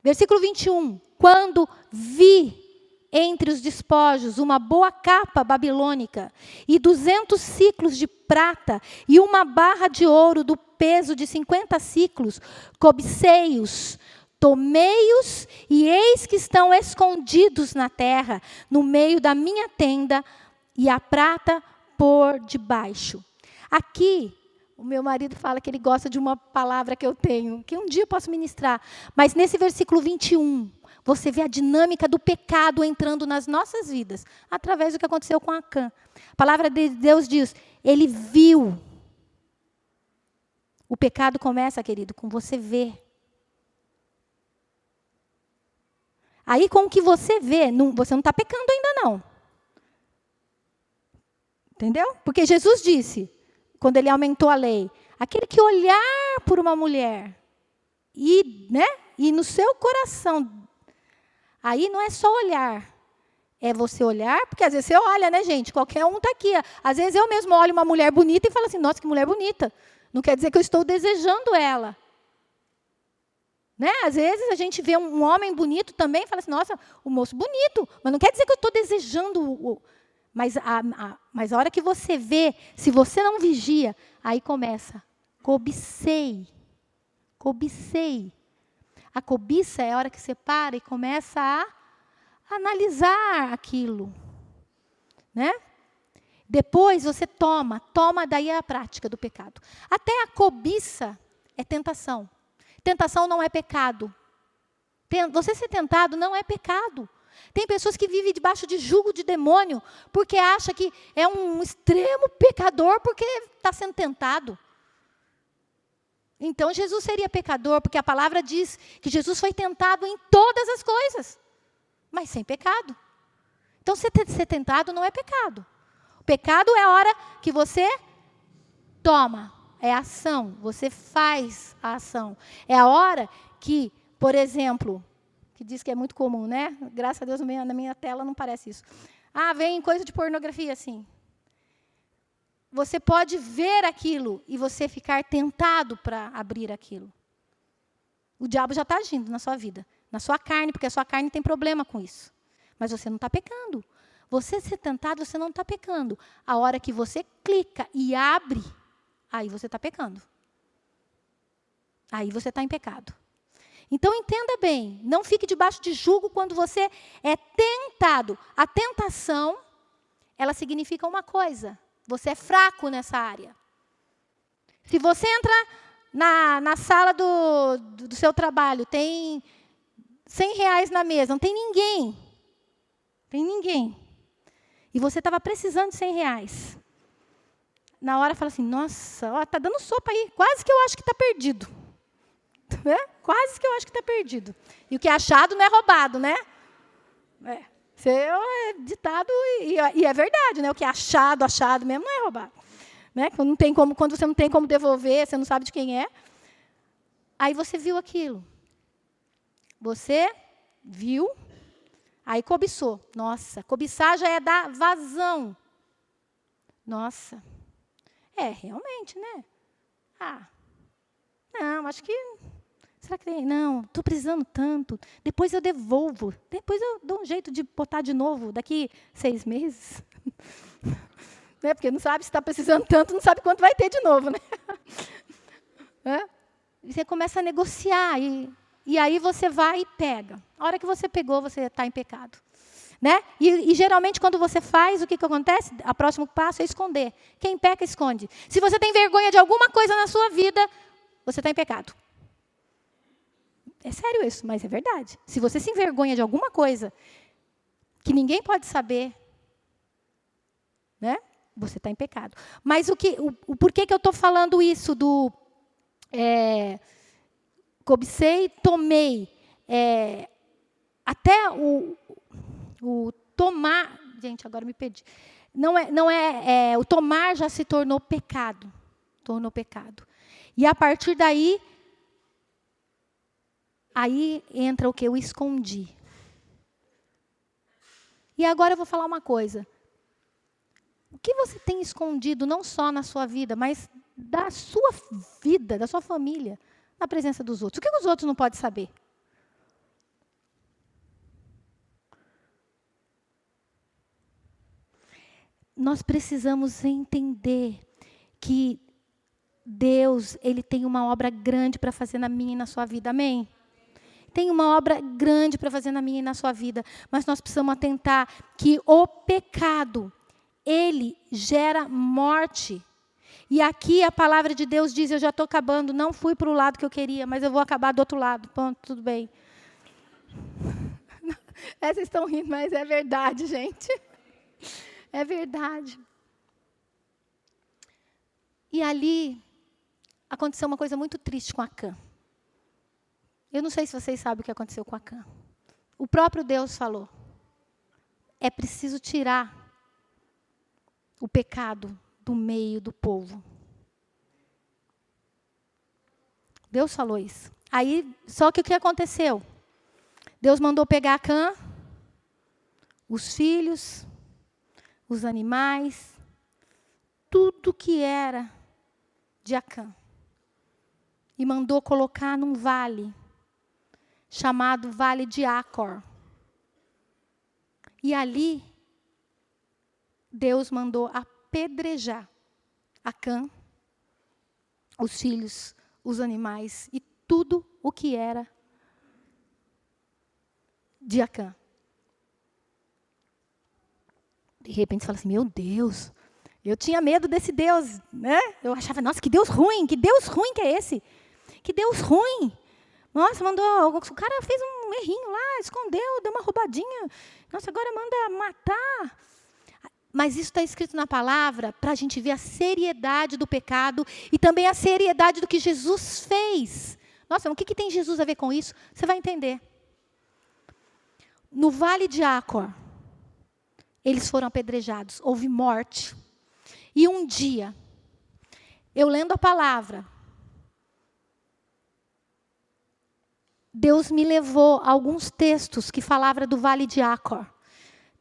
Versículo 21. Quando vi entre os despojos uma boa capa babilônica e 200 siclos de prata e uma barra de ouro do peso de 50 siclos, cobicei-os, tomei-os e eis que estão escondidos na terra, no meio da minha tenda, e a prata por debaixo. Aqui, o meu marido fala que ele gosta de uma palavra que eu tenho, que um dia eu posso ministrar, mas nesse versículo 21, você vê a dinâmica do pecado entrando nas nossas vidas, através do que aconteceu com Acã. A palavra de Deus diz, ele viu. O pecado começa, querido, com você ver. Aí, com o que você vê, você não está pecando ainda não. Entendeu? Porque Jesus disse, quando ele aumentou a lei, aquele que olhar por uma mulher e no seu coração, aí não é só olhar, é você olhar, porque às vezes você olha, né, gente? Qualquer um está aqui. Às vezes eu mesmo olho uma mulher bonita e falo assim, nossa, que mulher bonita. Não quer dizer que eu estou desejando ela. Né? Às vezes a gente vê um homem bonito também e fala assim, nossa, o moço bonito. Mas não quer dizer que eu estou desejando. Mas a hora que você vê, se você não vigia, aí começa. Cobicei. Cobicei. A cobiça é a hora que você para e começa a analisar aquilo. Né? Depois você toma daí a prática do pecado. Até a cobiça é tentação. Tentação não é pecado. Você ser tentado não é pecado. Tem pessoas que vivem debaixo de jugo de demônio porque acha que é um extremo pecador porque está sendo tentado. Então Jesus seria pecador, porque a palavra diz que Jesus foi tentado em todas as coisas, mas sem pecado. Então ser tentado não é pecado. O pecado é a hora que você toma, é a ação, você faz a ação. É a hora que, por exemplo, que diz que é muito comum, né? Graças a Deus na minha tela não parece isso. Vem coisa de pornografia assim. Você pode ver aquilo e você ficar tentado para abrir aquilo. O diabo já está agindo na sua vida, na sua carne, porque a sua carne tem problema com isso. Mas você não está pecando. Você ser tentado, você não está pecando. A hora que você clica e abre, aí você está pecando. Aí você está em pecado. Então, entenda bem, não fique debaixo de julgo quando você é tentado. A tentação, ela significa uma coisa. Você é fraco nessa área. Se você entra na sala do seu trabalho, tem R$100 na mesa, não tem ninguém. Tem ninguém. E você estava precisando de R$100. Na hora fala assim, nossa, está dando sopa aí, quase que eu acho que está perdido. Quase que eu acho que está perdido. E o que é achado não é roubado, né? Isso é ditado e é verdade, né? O que é achado mesmo não é roubado. Né? Quando você não tem como devolver, você não sabe de quem é. Aí você viu aquilo. Você viu, aí cobiçou. Nossa, cobiçar já é dar vazão. Nossa, realmente, né? Não, acho que... Será que tem? Não, estou precisando tanto. Depois eu devolvo. Depois eu dou um jeito de botar de novo, daqui 6 meses. Né? Porque não sabe se está precisando tanto, não sabe quanto vai ter de novo. Né? Você começa a negociar. E aí você vai e pega. A hora que você pegou, você está em pecado. Né? E geralmente, quando você faz, o que acontece? O próximo passo é esconder. Quem peca, esconde. Se você tem vergonha de alguma coisa na sua vida, você está em pecado. É sério isso, mas é verdade. Se você se envergonha de alguma coisa que ninguém pode saber, né? Você está em pecado. Mas por que eu estou falando isso do cobicei, tomei? Até o tomar... Gente, agora me perdi. O tomar já se tornou pecado. Tornou pecado. E a partir daí... Aí entra o que? Eu escondi. E agora eu vou falar uma coisa. O que você tem escondido, não só na sua vida, mas da sua vida, da sua família, na presença dos outros? O que os outros não podem saber? Nós precisamos entender que Deus, Ele tem uma obra grande para fazer na minha e na sua vida. Amém? Tem uma obra grande para fazer na minha e na sua vida, mas nós precisamos atentar que o pecado, ele gera morte. E aqui a palavra de Deus diz, eu já estou acabando, não fui para o lado que eu queria, mas eu vou acabar do outro lado. Pronto, tudo bem. Vocês estão rindo, mas é verdade, gente. É verdade. E ali aconteceu uma coisa muito triste com Acã. Eu não sei se vocês sabem o que aconteceu com Acã. O próprio Deus falou. É preciso tirar o pecado do meio do povo. Deus falou isso. Aí, só que o que aconteceu? Deus mandou pegar Acã, os filhos, os animais, tudo que era de Acã. E mandou colocar num vale, chamado Vale de Acor. E ali, Deus mandou apedrejar Acã, os filhos, os animais e tudo o que era de Acã. De repente, você fala assim, meu Deus, eu tinha medo desse Deus, né? Eu achava, nossa, que Deus ruim que é esse? Que Deus ruim. Nossa, o cara fez um errinho lá, escondeu, deu uma roubadinha. Nossa, agora manda matar. Mas isso está escrito na palavra para a gente ver a seriedade do pecado e também a seriedade do que Jesus fez. Nossa, o que tem Jesus a ver com isso? Você vai entender. No Vale de Acor, eles foram apedrejados, houve morte. E um dia, eu lendo a palavra, Deus me levou a alguns textos que falavam do Vale de Acor.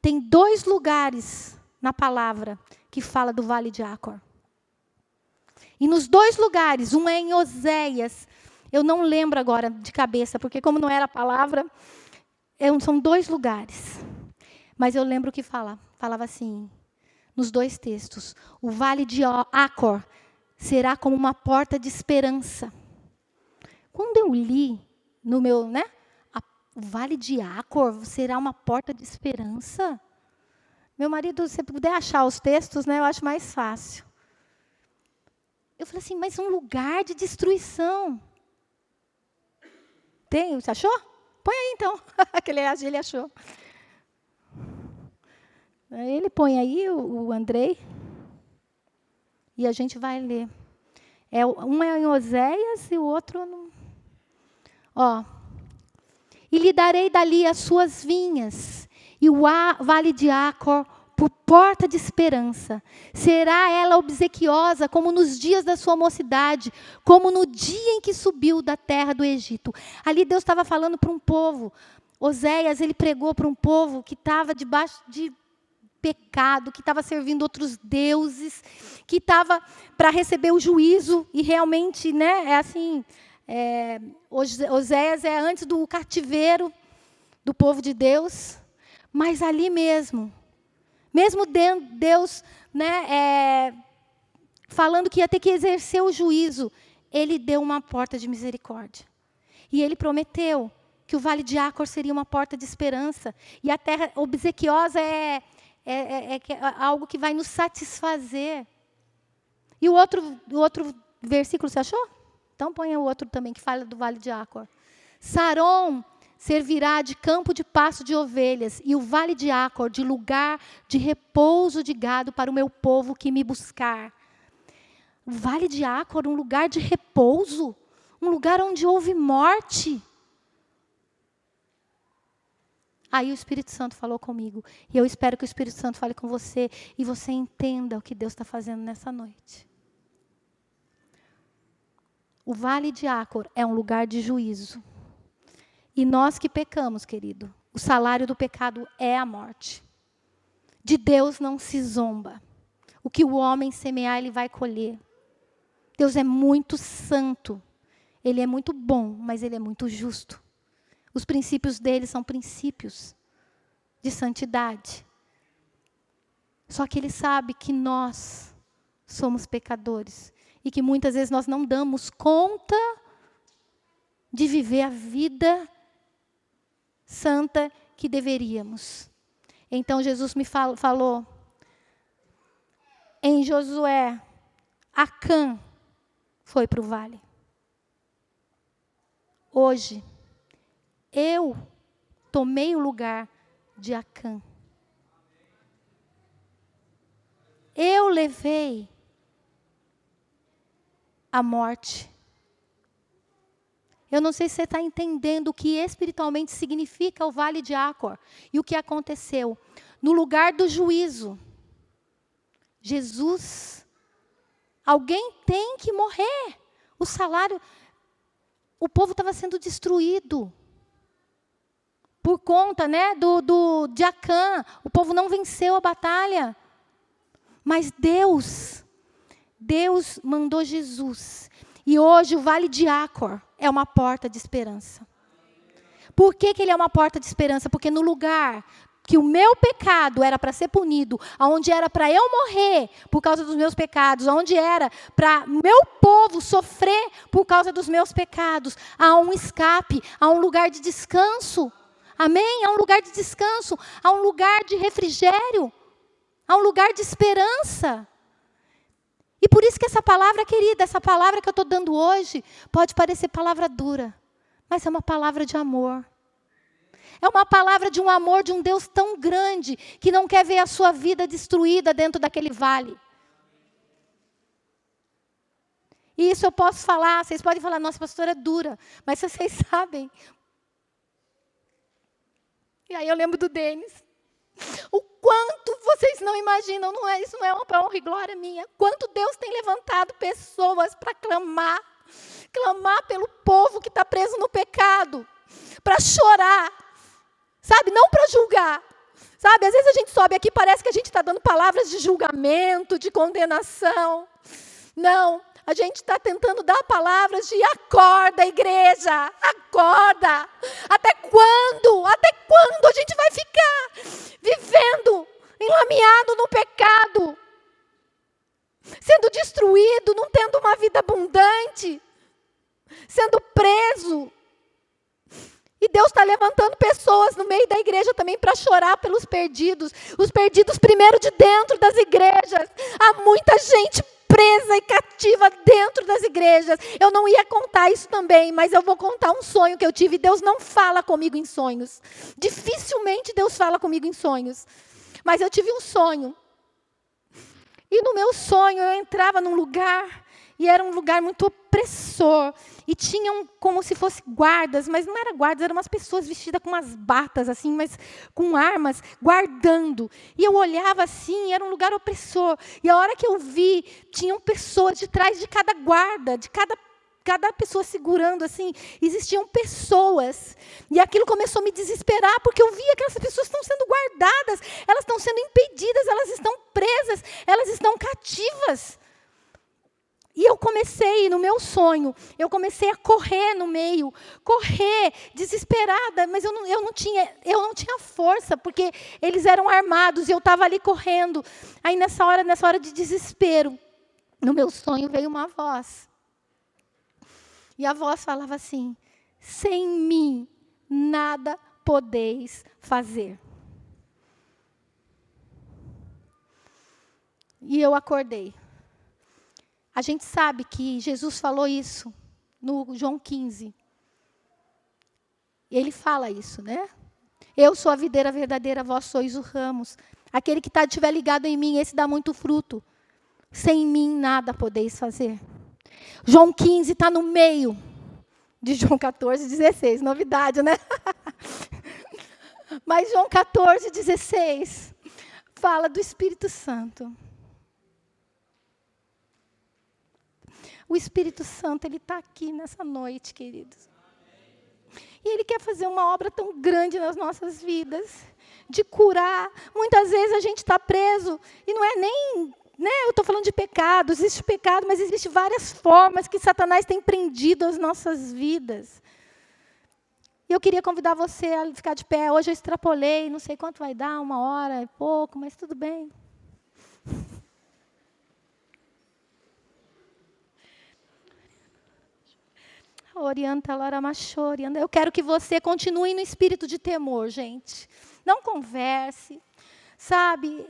Tem 2 lugares na palavra que fala do Vale de Acor. E nos 2 lugares, um é em Oséias, eu não lembro agora de cabeça, porque como não era a palavra, são 2 lugares. Mas eu lembro que falava assim, nos 2 textos, o Vale de Acor será como uma porta de esperança. Quando eu li no meu, o Vale de Acor será uma porta de esperança? Meu marido, se puder achar os textos, eu acho mais fácil. Eu falei assim, mas um lugar de destruição. Tem? Você achou? Põe aí, então. Ele achou. Ele põe aí, o Andrei. E a gente vai ler. Um é em Oséias e o outro... E lhe darei dali as suas vinhas, e o Vale de Acor por porta de esperança. Será ela obsequiosa como nos dias da sua mocidade, como no dia em que subiu da terra do Egito. Ali Deus estava falando para um povo. Oséias, ele pregou para um povo que estava debaixo de pecado, que estava servindo outros deuses, que estava para receber o juízo, e realmente, é assim... Oséias é antes do cativeiro do povo de Deus, mas ali mesmo Deus, falando que ia ter que exercer o juízo, ele deu uma porta de misericórdia. E ele prometeu que o Vale de Acor seria uma porta de esperança, e a terra obsequiosa é algo que vai nos satisfazer. E o outro versículo, você achou? Então, ponha o outro também, que fala do Vale de Acor. Saron servirá de campo de pasto de ovelhas, e o Vale de Acor de lugar de repouso de gado para o meu povo que me buscar. O Vale de Acor, um lugar de repouso, um lugar onde houve morte. Aí o Espírito Santo falou comigo, e eu espero que o Espírito Santo fale com você, e você entenda o que Deus está fazendo nessa noite. O Vale de Acor é um lugar de juízo. E nós que pecamos, querido, o salário do pecado é a morte. De Deus não se zomba. O que o homem semear, ele vai colher. Deus é muito santo. Ele é muito bom, mas ele é muito justo. Os princípios dele são princípios de santidade. Só que ele sabe que nós somos pecadores. E que muitas vezes nós não damos conta de viver a vida santa que deveríamos. Então Jesus me falou em Josué, Acã foi para o vale. Hoje, eu tomei o lugar de Acã. Eu levei a morte. Eu não sei se você está entendendo o que espiritualmente significa o Vale de Acor e o que aconteceu. No lugar do juízo, Jesus, alguém tem que morrer. O salário, o povo estava sendo destruído por conta, de Acã. O povo não venceu a batalha. Mas Deus mandou Jesus. E hoje o Vale de Acor é uma porta de esperança. Por que ele é uma porta de esperança? Porque no lugar que o meu pecado era para ser punido, onde era para eu morrer por causa dos meus pecados, onde era para meu povo sofrer por causa dos meus pecados, há um escape, há um lugar de descanso. Amém? Há um lugar de descanso, há um lugar de refrigério, há um lugar de esperança. E por isso que essa palavra, querida, essa palavra que eu estou dando hoje, pode parecer palavra dura, mas é uma palavra de amor. É uma palavra de um amor de um Deus tão grande que não quer ver a sua vida destruída dentro daquele vale. E isso eu posso falar, vocês podem falar, nossa, pastora é dura, mas vocês sabem. E aí eu lembro do Denis. O quanto vocês não imaginam, isso não é uma honra e glória minha. Quanto Deus tem levantado pessoas para clamar pelo povo que está preso no pecado, para chorar, sabe, não para julgar. Sabe, às vezes a gente sobe aqui, parece que a gente está dando palavras de julgamento, de condenação. Não, a gente está tentando dar palavras de acorda, igreja, acorda. Até quando? Até quando a gente vai ficar vivendo, enlameado no pecado? Sendo destruído, não tendo uma vida abundante, sendo preso. E Deus está levantando pessoas no meio da igreja também para chorar pelos perdidos. Os perdidos primeiro de dentro das igrejas. Há muita gente presa e cativa dentro das igrejas. Eu não ia contar isso também, mas eu vou contar um sonho que eu tive. Deus não fala comigo em sonhos. Dificilmente Deus fala comigo em sonhos. Mas eu tive um sonho. E no meu sonho eu entrava num lugar, e era um lugar muito opressor. E tinham como se fossem guardas, mas não eram guardas, eram umas pessoas vestidas com umas batas, assim, mas com armas, guardando. E eu olhava assim, era um lugar opressor. E a hora que eu vi, tinham pessoas de trás de cada guarda, de cada pessoa segurando, assim, existiam pessoas. E aquilo começou a me desesperar, porque eu via que essas pessoas estão sendo guardadas, elas estão sendo impedidas, elas estão presas, elas estão cativas. E eu comecei, no meu sonho, eu comecei a correr no meio, correr, desesperada, mas eu não tinha força, porque eles eram armados e eu estava ali correndo. Aí nessa hora de desespero, no meu sonho veio uma voz. E a voz falava assim: sem mim nada podeis fazer. E eu acordei. A gente sabe que Jesus falou isso no João 15. Ele fala isso, né? Eu sou a videira verdadeira, vós sois os ramos. Aquele que estiver ligado em mim, esse dá muito fruto. Sem mim nada podeis fazer. João 15 está no meio de João 14, 16. Novidade, né? Mas João 14, 16 fala do Espírito Santo. O Espírito Santo, ele está aqui nessa noite, queridos. E ele quer fazer uma obra tão grande nas nossas vidas, de curar. Muitas vezes a gente está preso, e não é nem, né, eu estou falando de pecado, existe pecado, mas existem várias formas que Satanás tem prendido as nossas vidas. E eu queria convidar você a ficar de pé. Hoje eu extrapolei, não sei quanto vai dar, 1 hora, é pouco, mas tudo bem. Eu quero que você continue no espírito de temor, gente. Não converse, sabe?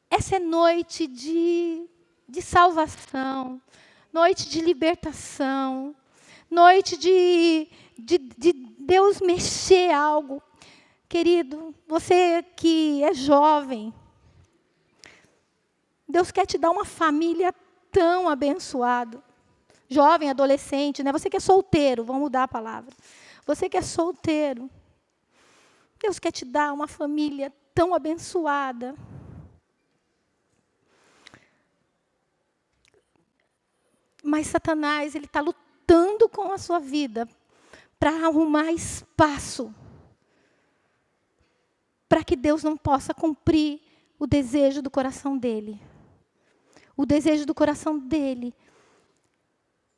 Essa é noite de salvação, noite de libertação, noite de Deus mexer algo. Querido, você que é jovem, Deus quer te dar uma família tão abençoada. Jovem, adolescente, né? Você que é solteiro, vamos mudar a palavra. Você que é solteiro, Deus quer te dar uma família tão abençoada. Mas Satanás, ele está lutando com a sua vida para arrumar espaço para que Deus não possa cumprir o desejo do coração dele. O desejo do coração dele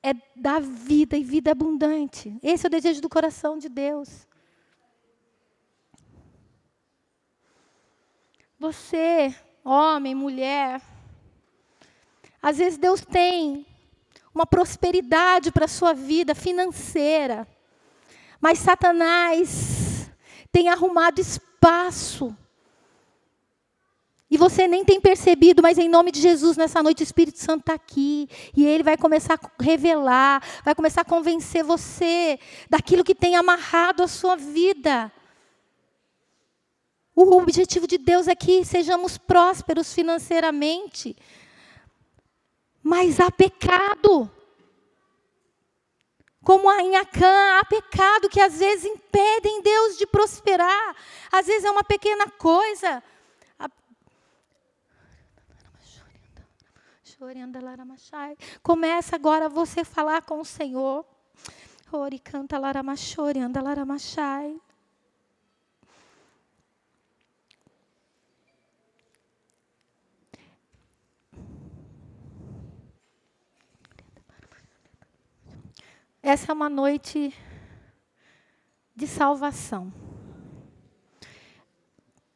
é dar vida e vida abundante. Esse é o desejo do coração de Deus. Você, homem, mulher, às vezes Deus tem uma prosperidade para a sua vida financeira, mas Satanás tem arrumado espaço. E você nem tem percebido, mas em nome de Jesus, nessa noite, o Espírito Santo está aqui. E Ele vai começar a revelar, vai começar a convencer você daquilo que tem amarrado a sua vida. O objetivo de Deus é que sejamos prósperos financeiramente. Mas há pecado. Como em Acã, há pecado que às vezes impedem Deus de prosperar. Às vezes é uma pequena coisa. Começa agora você falar com o Senhor. Ori canta laramachori, anda laramachai. Essa é uma noite de salvação.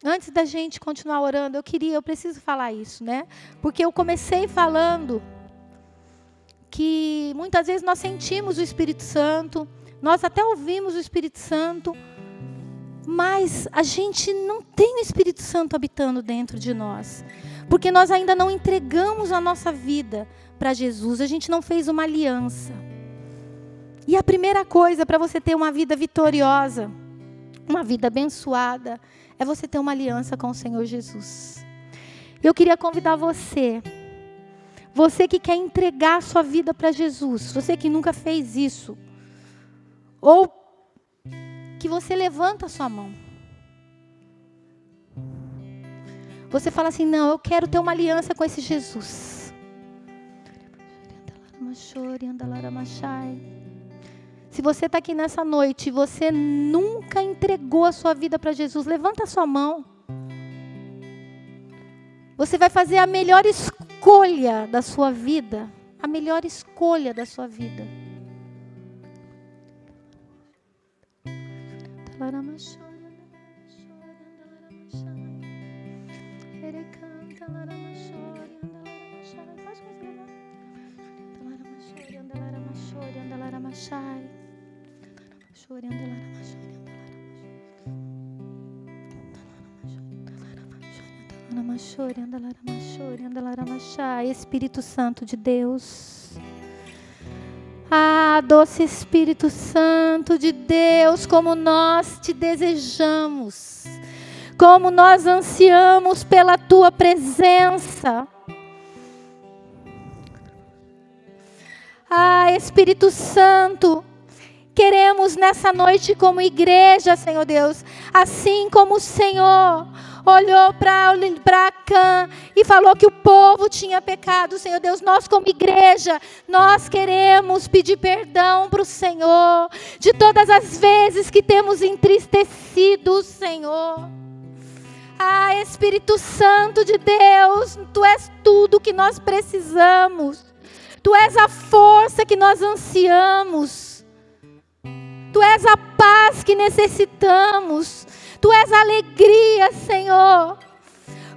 Antes da gente continuar orando, eu preciso falar isso, né? Porque eu comecei falando que muitas vezes nós sentimos o Espírito Santo, nós até ouvimos o Espírito Santo, mas a gente não tem o Espírito Santo habitando dentro de nós. Porque nós ainda não entregamos a nossa vida para Jesus, a gente não fez uma aliança. E a primeira coisa para você ter uma vida vitoriosa, uma vida abençoada, é você ter uma aliança com o Senhor Jesus. Eu queria convidar você que quer entregar a sua vida para Jesus, você que nunca fez isso, ou que você levanta a sua mão. Você fala assim, não, eu quero ter uma aliança com esse Jesus. Se você está aqui nessa noite e você nunca entregou a sua vida para Jesus, levanta a sua mão. Você vai fazer a melhor escolha da sua vida. A melhor escolha da sua vida. Espírito Santo de Deus. Ah, doce Espírito Santo de Deus, como nós te desejamos, como nós ansiamos pela tua presença. Ah, Espírito Santo, queremos nessa noite como igreja, Senhor Deus, assim como o Senhor olhou para Acã e falou que o povo tinha pecado, Senhor Deus, nós como igreja, nós queremos pedir perdão para o Senhor, de todas as vezes que temos entristecido o Senhor. Ah, Espírito Santo de Deus, Tu és tudo que nós precisamos, Tu és a força que nós ansiamos, Tu és a paz que necessitamos, Tu és a alegria, Senhor.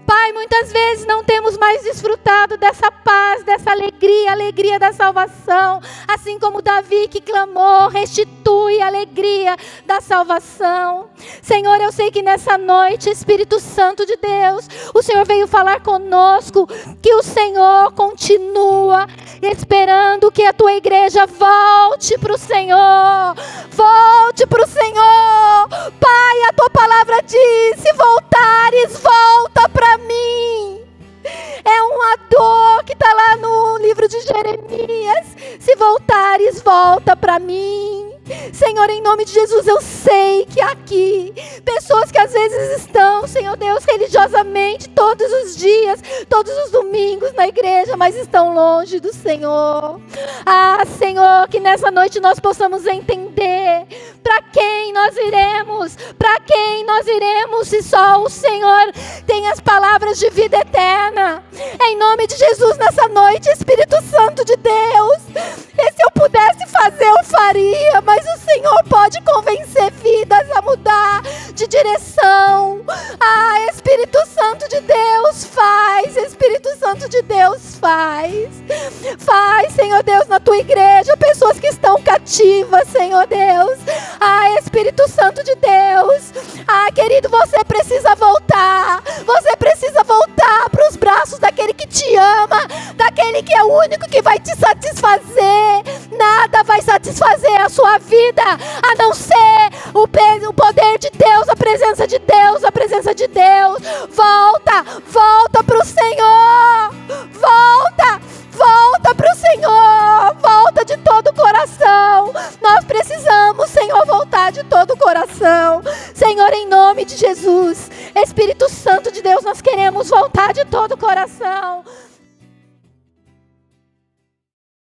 Pai, muitas vezes não temos mais desfrutado dessa paz, dessa alegria, alegria da salvação. Assim como Davi que clamou, restitui a alegria da salvação. Senhor, eu sei que nessa noite, Espírito Santo de Deus, o Senhor veio falar conosco, que o Senhor continua esperando que a tua igreja volte para o Senhor. Volte para o Senhor. Pai, a tua palavra diz, se voltares, volta para mim. É uma dor que está lá no livro de Jeremias. Se voltares, volta para mim. Senhor, em nome de Jesus, eu sei que aqui pessoas que às vezes estão, Senhor Deus, religiosamente todos os dias, todos os domingos na igreja, mas estão longe do Senhor. Ah, Senhor, que nessa noite nós possamos entender para quem nós iremos, se só o Senhor tem as palavras de vida eterna. Em nome de Jesus, nessa noite, Espírito Santo de Deus, e se eu pudesse fazer, eu faria, mas o Senhor pode convencer vidas a mudar de direção. Ah, Espírito Santo de Deus, faz. Espírito Santo de Deus, faz. Faz, Senhor Deus, na tua igreja, pessoas que estão cativas, Senhor Deus. Ah, Espírito Santo de Deus. Ah, querido, você precisa voltar. Você precisa voltar para os braços daquele que te ama, daquele que é o único que vai te satisfazer. Nada vai satisfazer a sua vida, a não ser o poder de Deus, a presença de Deus, a presença de Deus. Volta para o Senhor. Volta para o Senhor. Volta de todo o coração. Nós precisamos, Senhor, voltar de todo o coração. Senhor, em nome de Jesus, Espírito Santo de Deus, nós queremos voltar de todo o coração.